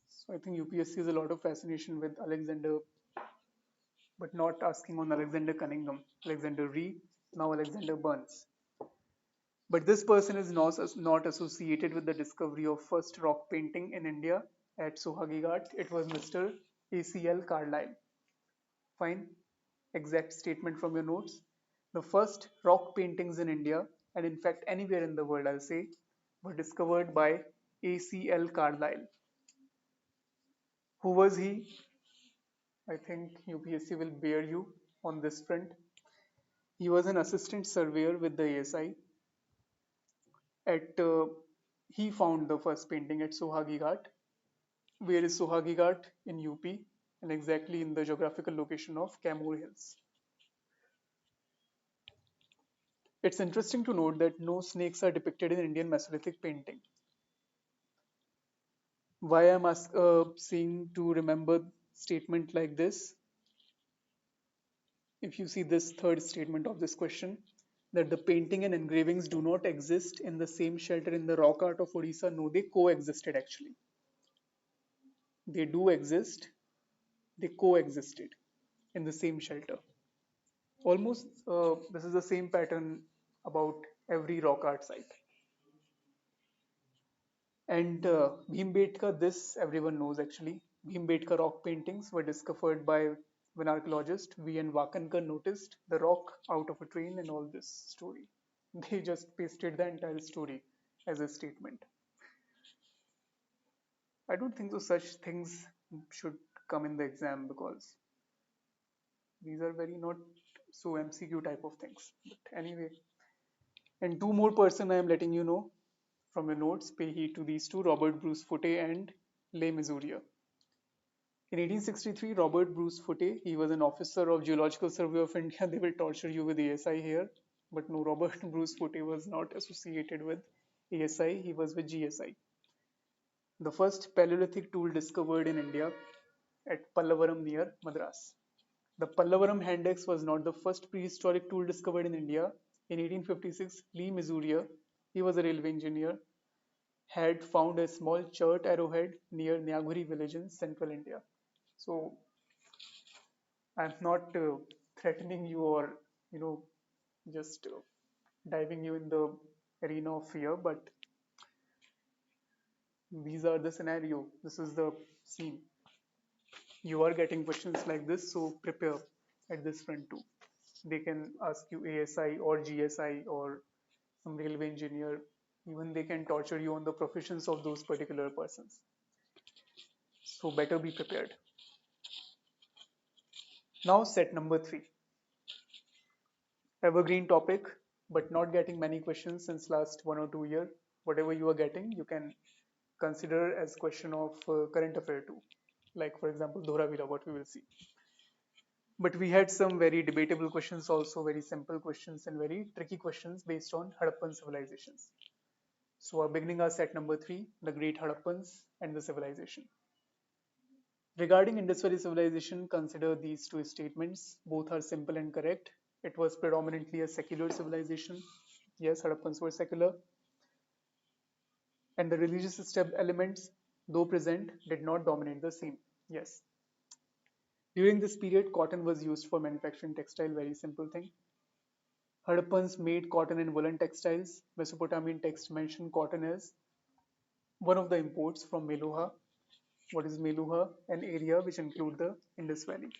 So I think UPSC has a lot of fascination with Alexander, but not asking on Alexander Cunningham, Alexander Ree, now Alexander Burns. But this person is not associated with the discovery of first rock painting in India at Sohagi Ghat. It was Mr. ACL Carlyle. Fine. Exact statement from your notes. The first rock paintings in India, and in fact anywhere in the world, I'll say, were discovered by ACL Carlyle. Who was he? I think UPSC will bear you on this front. He was an assistant surveyor with the ASI. At he found the first painting at Sohagi Ghat. Where is Sohagi Ghat? In UP, and exactly in the geographical location of Camor Hills. It's interesting to note that no snakes are depicted in Indian Mesolithic painting. Why I'm saying to remember statement like this? If you see this third statement of this question, that the painting and engravings do not exist in the same shelter in the rock art of Odisha. No, they coexisted actually. They do exist, they coexisted in the same shelter. Almost this is the same pattern about every rock art site. And Bhimbetka, this everyone knows actually. Bhimbetka rock paintings were discovered by an archaeologist. V.N. Vakankar noticed the rock out of a train and all this story. They just pasted the entire story as a statement. I don't think so such things should come in the exam because these are very not so MCQ type of things. But anyway, and two more person I am letting you know from your notes. Pay heed to these two: Robert Bruce Foote and Les Missourier. In 1863, Robert Bruce Foote, he was an officer of Geological Survey of India. They will torture you with ASI here. But no, Robert Bruce Foote was not associated with ASI, he was with GSI. The first Paleolithic tool discovered in India at Pallavaram near Madras. The Pallavaram hand axe was not the first prehistoric tool discovered in India. In 1856, Lee Missourier, he was a railway engineer, had found a small chert arrowhead near Nyaguri village in central India. So I'm not threatening you or you know just diving you in the arena of fear, but these are the scenario. This is the scene. You are getting questions like this, so prepare at this front too. They can ask you ASI or GSI or some railway engineer. Even they can torture you on the professions of those particular persons. So better be prepared. Now set number 3. Evergreen topic, but not getting many questions since last 1 or 2 years. Whatever you are getting, you can consider as question of current affair too. Like for example, Dhoravira, what we will see. But we had some very debatable questions also, very simple questions and very tricky questions based on Harappan civilizations. So our beginning our set number 3, the Great Harappans and the civilization. Regarding Indus Valley civilization, consider these two statements. Both are simple and correct. It was predominantly a secular civilization. Yes, Harappans were secular. And the religious step elements, though present, did not dominate the scene. Yes. During this period, cotton was used for manufacturing textile, very simple thing. Harappans made cotton and woolen textiles. Mesopotamian texts mention cotton as one of the imports from Meluha. What is Meluha? An area which include the Indus Valley.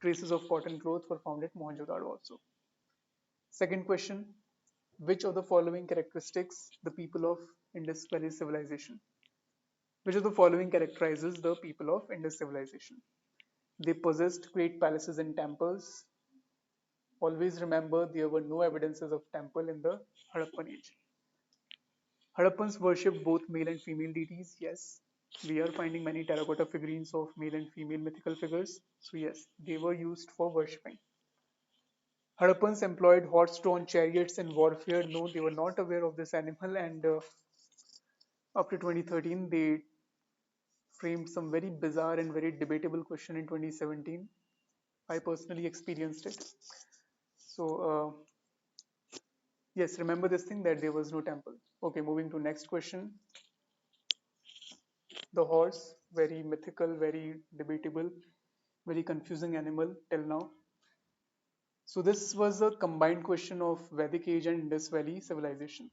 Traces of cotton cloth were found at Mohenjo-daro also. Second question, which of the following characteristics the people of Indus Valley civilization? Which of the following characterizes the people of Indus civilization? They possessed great palaces and temples. Always remember there were no evidences of temple in the Harappan age. Harappans worshipped both male and female deities. Yes, we are finding many terracotta figurines of male and female mythical figures. So yes, they were used for worshipping. Harappans employed horse-drawn chariots in warfare. No, they were not aware of this animal, and after 2013, they framed some very bizarre and very debatable question in 2017. I personally experienced it. So yes, remember this thing that there was no temple. Okay, moving to next question. The horse, very mythical, very debatable, very confusing animal till now. So this was a combined question of Vedic age and Indus Valley civilization.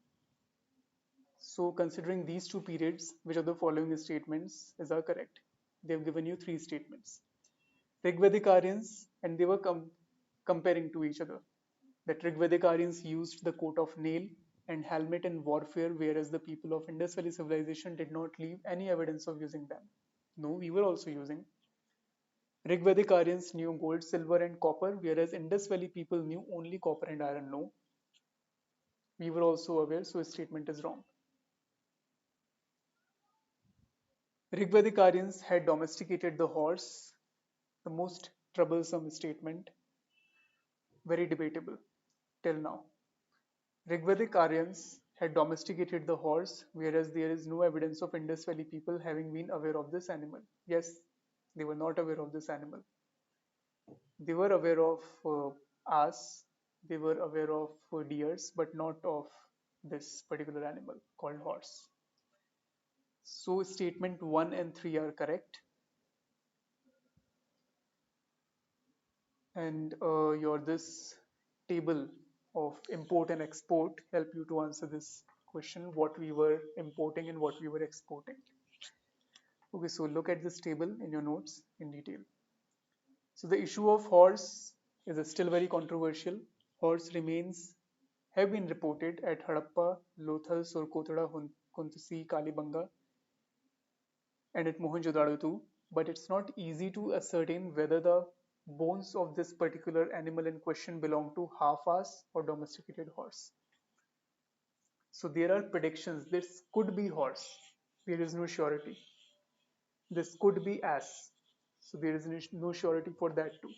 So considering these two periods, which of the following statements is are correct? They have given you 3 statements. Rigvedic Aryans, and they were comparing to each other. That Rigvedic Aryans used the coat of nail and helmet in warfare, whereas the people of Indus Valley civilization did not leave any evidence of using them. No, we were also using. Rigvedic Aryans knew gold, silver, and copper, whereas Indus Valley people knew only copper and iron. No, we were also aware, so his statement is wrong. Rigvedic Aryans had domesticated the horse, the most troublesome statement, very debatable till now. Rigvedic Aryans had domesticated the horse, whereas there is no evidence of Indus Valley people having been aware of this animal. Yes, they were not aware of this animal. They were aware of ass, they were aware of deers, but not of this particular animal called horse. So statement 1 and 3 are correct. And your this table of import and export help you to answer this question, what we were importing and what we were exporting. Okay, so look at this table in your notes in detail. So the issue of horse is still very controversial. Horse remains have been reported at Harappa, Lothal, Surkotada, Kuntasi, Kalibanga, and at Mohenjo-daro too, but it's not easy to ascertain whether the bones of this particular animal in question belong to half-ass or domesticated horse. So there are predictions. This could be horse. There is no surety. This could be ass. So there is no surety for that too.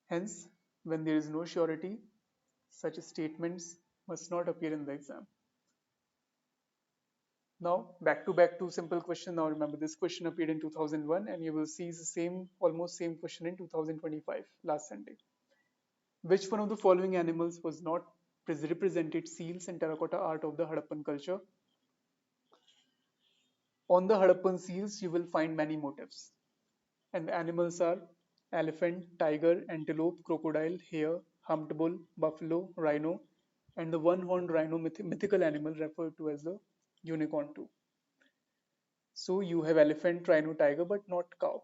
Hence, when there is no surety, such statements must not appear in the exam. Now, back to back two simple questions. Now remember, this question appeared in 2001 and you will see the same, almost same question in 2025, last Sunday. Which one of the following animals was not represented seals in terracotta art of the Harappan culture? On the Harappan seals, you will find many motifs. And the animals are elephant, tiger, antelope, crocodile, hare, humped bull, buffalo, rhino, and the one-horned rhino mythical animal referred to as the unicorn too. So you have elephant, rhino, tiger, but not cow.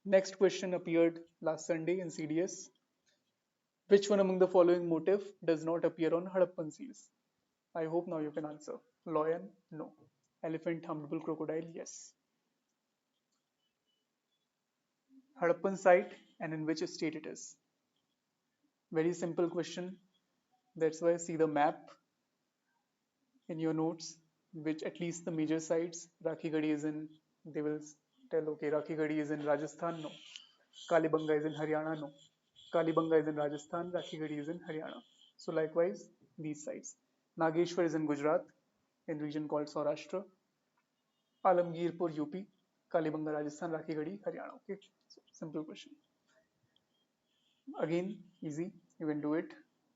Next question appeared last Sunday in CDS. Which one among the following motif does not appear on Harappan seals? I hope now you can answer. Lion, no. Elephant, humped bull, crocodile, yes. Harappan site and in which state it is? Very simple question. That's why see the map in your notes, which at least the major sites. Rakhigadi is in, they will tell, okay, Rakhigadi is in Rajasthan, no. Kalibanga is in Haryana, no. Kalibanga is in Rajasthan, Rakhigadi is in Haryana. So likewise, these sites. Nageshwar is in Gujarat, in region called Saurashtra. Alamgirpur, UP, Kalibanga, Rajasthan, Rakhigadi, Haryana. Okay, so simple question. Again, easy, you can do it.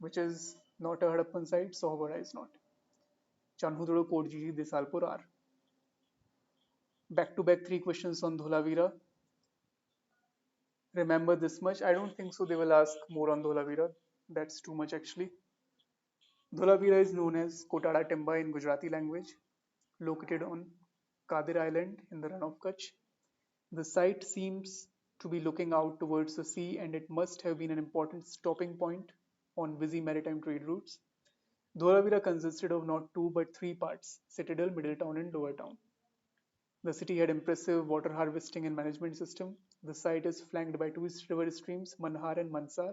Which is not a Harappan site, Sohagora is not. Chanhudoro, Kodjiji, Desalpur are. Back to back three questions on Dholavira. Remember this much. I don't think so they will ask more on Dholavira. That's too much actually. Dholavira is known as Kotada Timba in Gujarati language, located on Kadir Island in the Run of Kutch. The site seems to be looking out towards the sea and it must have been an important stopping point on busy maritime trade routes. Dholavira consisted of not two but three parts: Citadel, Middle Town and Lower Town. The city had impressive water harvesting and management system. The site is flanked by two river streams, Manhar and Mansar.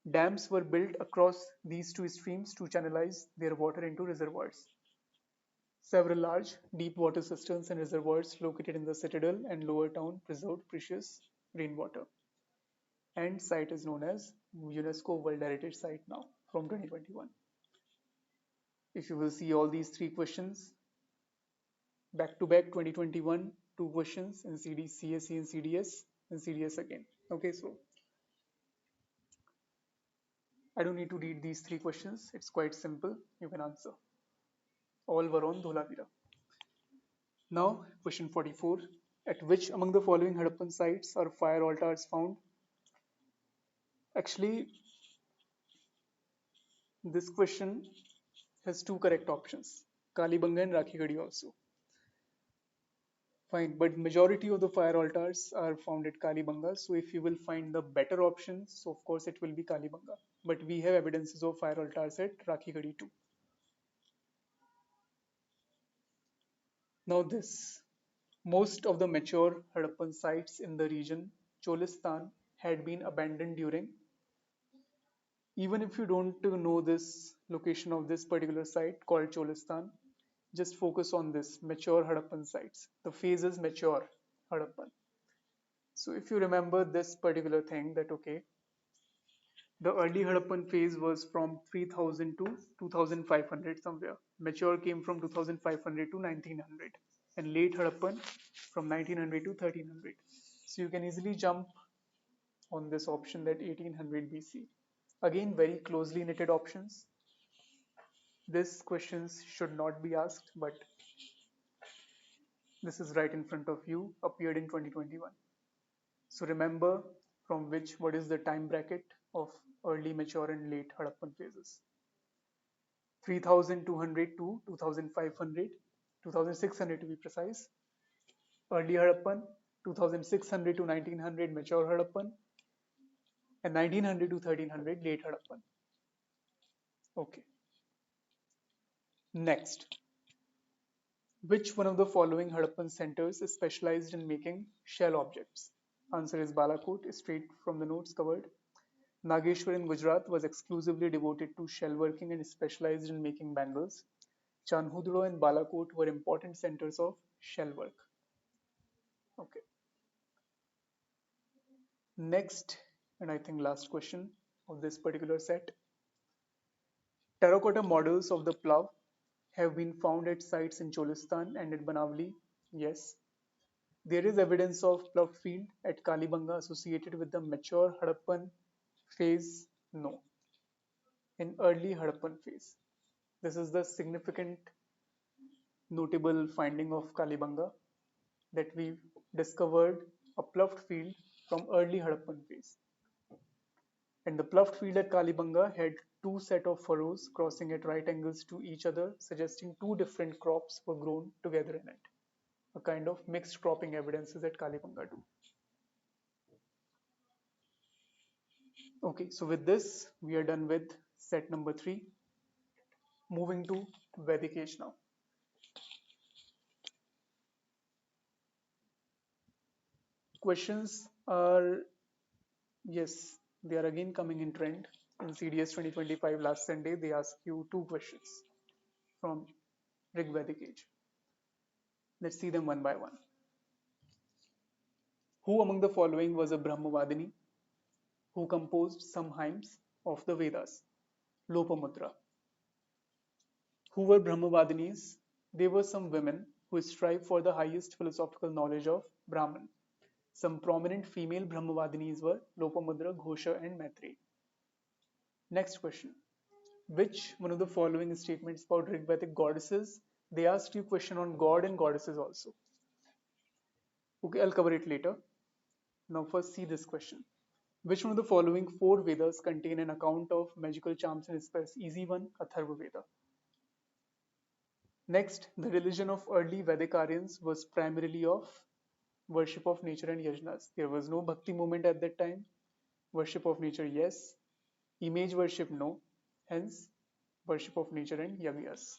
Dams were built across these two streams to channelize their water into reservoirs. Several large, deep water cisterns and reservoirs located in the citadel and lower town preserved precious rainwater. And site is known as UNESCO World Heritage Site now from 2021. If you will see all these three questions, back to back 2021, two questions in CSE and CDS again. Okay, so I don't need to read these three questions. It's quite simple. You can answer. All were on Dholavira. Now, question 44. At which among the following Harappan sites are fire altars found? Actually, this question has two correct options. Kalibanga and Rakhigadi also. Fine, but majority of the fire altars are found at Kalibanga. So if you will find the better options, so of course it will be Kalibanga. But we have evidences of fire altars at Rakhigadi too. Now this, most of the mature Harappan sites in the region, Cholistan, had been abandoned during. Even if you don't know this location of this particular site called Cholistan, just focus on this mature Harappan sites. The phase is mature Harappan. So if you remember this particular thing that okay, The early Harappan phase was from 3000 to 2500 somewhere. Mature came from 2500 to 1900, and late Harappan from 1900 to 1300. So you can easily jump on this option that 1800 BC. Again, very closely knitted options. This questions should not be asked, but this is right in front of you, appeared in 2021. So remember from what is the time bracket of early, mature and late Harappan phases. 3200 to 2500, 2600 to be precise. Early Harappan, 2600 to 1900 mature Harappan, and 1900 to 1300 late Harappan. Okay. Next, which one of the following Harappan centers is specialized in making shell objects? Answer is Balakot, straight from the notes covered. Nageshwar in Gujarat was exclusively devoted to shell working and specialized in making bangles. Chanhudro and Balakot were important centers of shell work. Okay. Next, and I think last question of this particular set. Terracotta models of the plough have been found at sites in Cholistan and at Banavali. Yes. There is evidence of ploughed field at Kalibanga associated with the mature Harappan phase. No. In early Harappan phase. This is the significant notable finding of Kalibanga, that we discovered a ploughed field from early Harappan phase. And the ploughed field at Kalibanga had two set of furrows crossing at right angles to each other, suggesting two different crops were grown together in it. A kind of mixed cropping evidences at Kalibanga too. Okay, so with this, we are done with set number 3. Moving to Vedic age now. Questions are, yes, they are again coming in trend. In CDS 2025 last Sunday, they asked you 2 questions from Rig Vedic age. Let's see them one by one. Who among the following was a Brahmavadini who composed some hymns of the Vedas? Lopamudra. Who were Brahmavadinis? They were some women who strive for the highest philosophical knowledge of Brahman. Some prominent female Brahmavadinis were Lopamudra, Ghosha, and Maitreyi. Next question. Which one of the following statements about Rigvedic goddesses? They asked you a question on god and goddesses also. Okay, I'll cover it later. Now first see this question. Which one of the following 4 Vedas contain an account of magical charms and spells? Easy one, Atharva Veda. Next, the religion of early Vedic Aryans was primarily of worship of nature and yajnas. There was no bhakti movement at that time. Worship of nature, yes. Image worship, no. Hence, worship of nature and yajnas.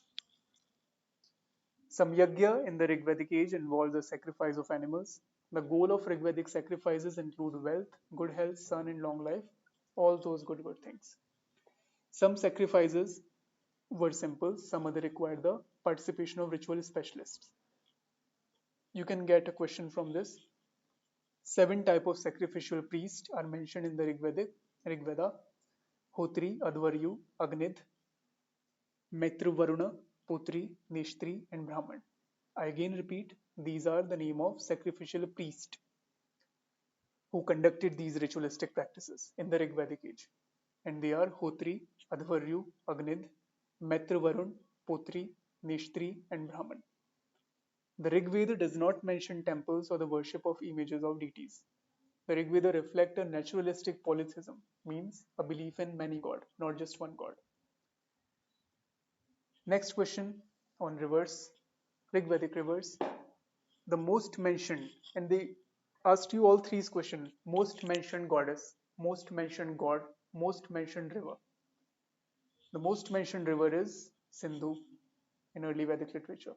Some yajna in the Rigvedic age involves the sacrifice of animals. The goal of Rigvedic sacrifices include wealth, good health, son, and long life. All those good things. Some sacrifices were simple, some other required the participation of ritual specialists. You can get a question from this. 7 types of sacrificial priests are mentioned in the Rigveda: Hotri, Advaryu, Agnid, Maitru Varuna, Putri, Nishtri, and Brahman. I again repeat, these are the name of sacrificial priests who conducted these ritualistic practices in the Rigvedic age. And they are Hotri, Advaryu, Agnid, Maitru Varun, Putri, Nishtri, and Brahman. The Rig Veda does not mention temples or the worship of images of deities. The Rig Veda reflect a naturalistic polytheism, means a belief in many gods, not just one god. Next question on rivers, Rig Vedic rivers. The most mentioned, and they asked you all 3 questions: most mentioned goddess, most mentioned god, most mentioned river. The most mentioned river is Sindhu in early Vedic literature.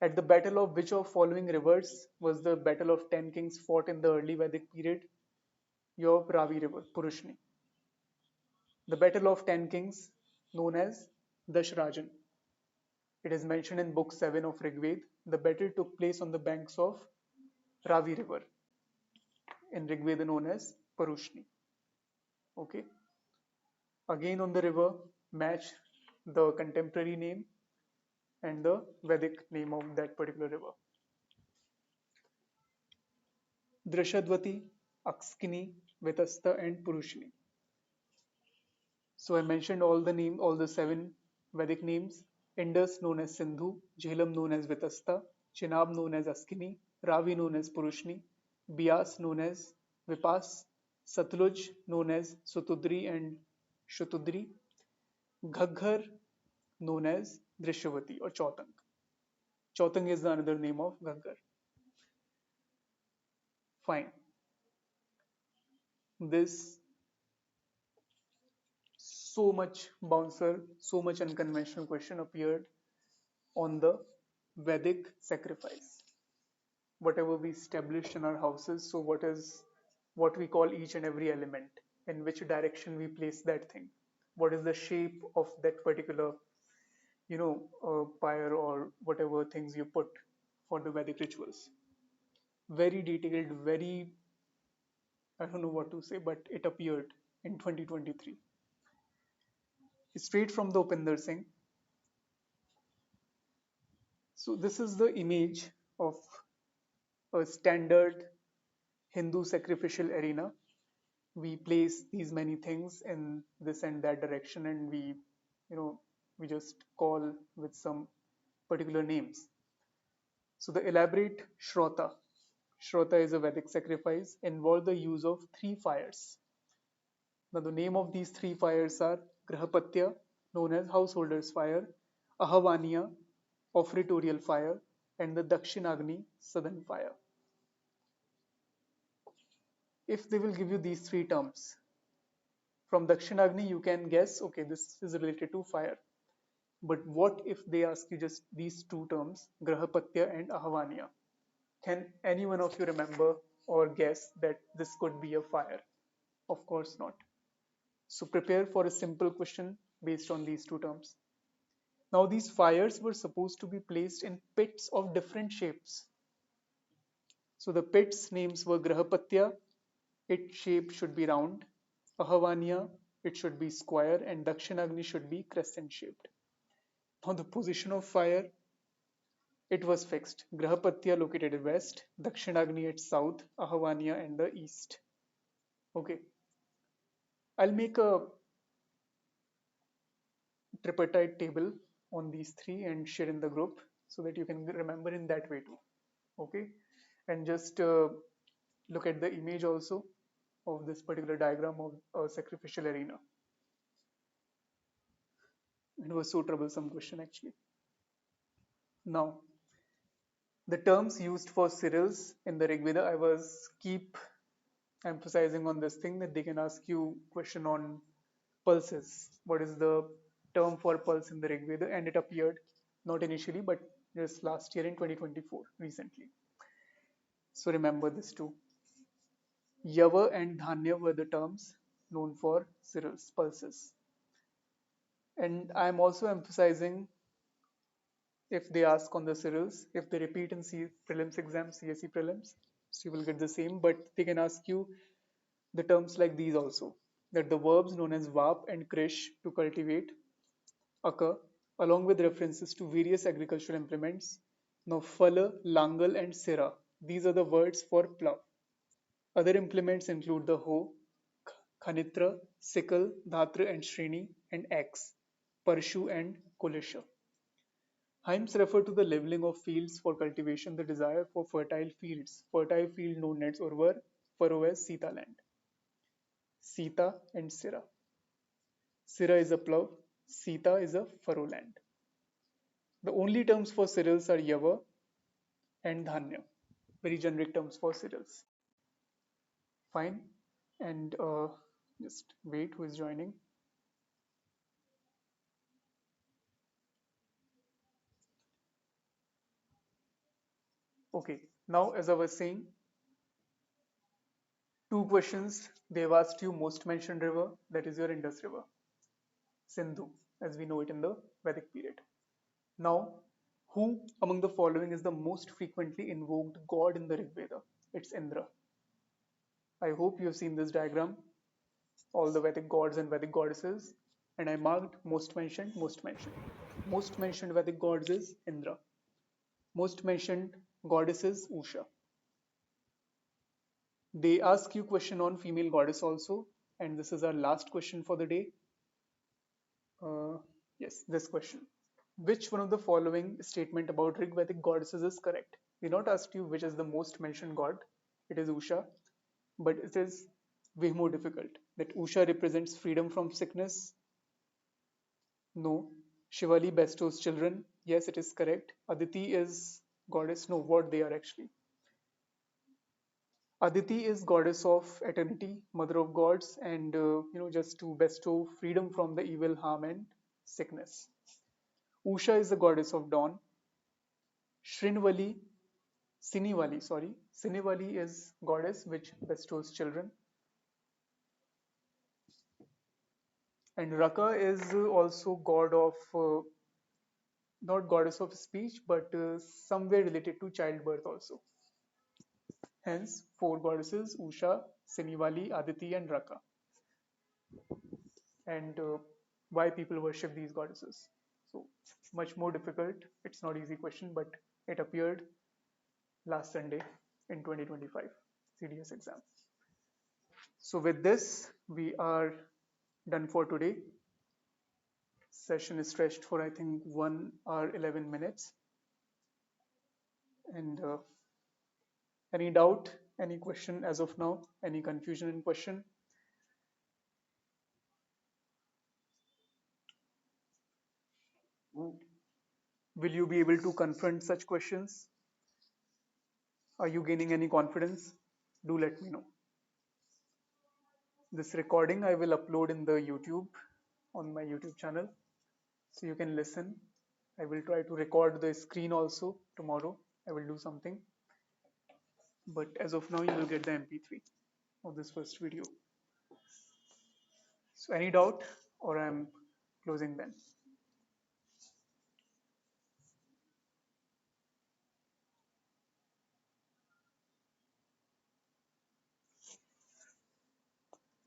At the battle of which of following rivers was the battle of 10 kings fought in the early Vedic period? Your Ravi river, Purushni. The battle of 10 kings, known as Dashrajan. It is mentioned in book 7 of Rigved. The battle took place on the banks of Ravi river, in Rigveda known as Purushni. Okay. Again on the river, match the contemporary name and the Vedic name of that particular river. Drashadvati, Akskini, Vetasta, and Purushini. So I mentioned all the name, all the seven Vedic names. Indus known as Sindhu, Jhelum known as Vitasta, Chenab known as Askini, Ravi known as Purushni, Bias known as Vipas, Satluj known as Sutudri and Shutudri, Ghaggar known as Drishavati or Chautang. Chautang is the another name of Ghaggar. Fine. This so much bouncer, so much unconventional question appeared on the Vedic sacrifice. Whatever we established in our houses, so what we call each and every element, in which direction we place that thing, what is the shape of that particular, pyre or whatever things you put for the Vedic rituals. Very detailed, very, I don't know what to say, but it appeared in 2023. Straight from the Upinder Singh. So this is the image of a standard Hindu sacrificial arena. We place these many things in this and that direction, and we just call with some particular names. So the elaborate Shrota is a Vedic sacrifice, involved the use of three fires. Now the name of these three fires are Grahapatya, known as householder's fire, Ahavaniya, offertorial fire, and the Dakshinagni, southern fire. If they will give you these three terms, from Dakshinagni you can guess, okay, this is related to fire. But what if they ask you just these two terms, Grahapatya and Ahavaniya? Can any one of you remember or guess that this could be a fire? Of course not. So prepare for a simple question based on these two terms. Now these fires were supposed to be placed in pits of different shapes. So the pits names were Grahapatya, its shape should be round, Ahavaniya, it should be square, and Dakshinagni should be crescent shaped. Now the position of fire, it was fixed. Grahapatya located at west, Dakshinagni at south, Ahavaniya and the east. Okay. I'll make a tripartite table on these three and share in the group so that you can remember in that way too. Okay. And just look at the image also of this particular diagram of a sacrificial arena. It was so troublesome question actually. Now, the terms used for cereals in the Rig Veda, I was keep emphasizing on this thing that they can ask you question on pulses. What is the term for pulse in the Rig Veda? And it appeared not initially, but just last year in 2024, recently. So remember this too. Yava and Dhanya were the terms known for cereals, pulses. And I'm also emphasizing if they ask on the cereals, if they repeat in prelims exam, CSE prelims, so you will get the same, but they can ask you the terms like these also, that the verbs known as vap and krish to cultivate occur along with references to various agricultural implements. Now phala, langal and sira, these are the words for plough. Other implements include the hoe, khanitra, sickle, dhatra and shrini, and axe, parshu and kulisha. Hymns refer to the leveling of fields for cultivation, the desire for fertile fields. Fertile field known as Urvar, furrow as Sita land. Sita and Sira. Sira is a plough, Sita is a furrow land. The only terms for cereals are Yava and Dhanya. Very generic terms for cereals. Fine. And just wait, who is joining? Okay. Now, as I was saying, two questions. They've asked you most mentioned river, that is your Indus River. Sindhu, as we know it in the Vedic period. Now, who among the following is the most frequently invoked god in the Rig Veda? It's Indra. I hope you have seen this diagram. all the Vedic gods and Vedic goddesses, and I marked most mentioned, most mentioned. Most mentioned Vedic gods is Indra. Most mentioned goddess is Usha. They ask you question on female goddess also, and this is our last question for the day. Uh, yes, this question. Which one of the following statement about Rig Vedic goddesses is correct? We not asked you which is the most mentioned god. It is Usha, but it is way more difficult. That Usha represents freedom from sickness. No. Shivali bestows children. Yes, it is correct. Aditi is goddess. No, what they are actually. Aditi is goddess of eternity, mother of gods, and just to bestow freedom from the evil, harm, and sickness. Usha is the goddess of dawn. Shrinvali, Sinivali is goddess which bestows children. And Raka is also god of, not goddess of speech, but somewhere related to childbirth also. Hence, four goddesses: Usha, Sinivali, Aditi, and Raka. And why people worship these goddesses? So, much more difficult. It's not easy question, but it appeared last Sunday in 2025 CDS exam. So with this, we are done for today. Session is stretched for I think 1 hour 11 minutes. And any doubt, any question as of now, any confusion in question? Will you be able to confront such questions? Are you gaining any confidence? Do let me know. This recording I will upload in the YouTube on my YouTube channel so you can listen. I will try to record the screen also tomorrow. I will do something. But as of now, you will get the MP3 of this first video. So any doubt or I'm closing then?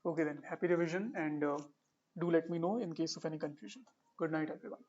Okay then, happy revision and do let me know in case of any confusion. Good night everyone.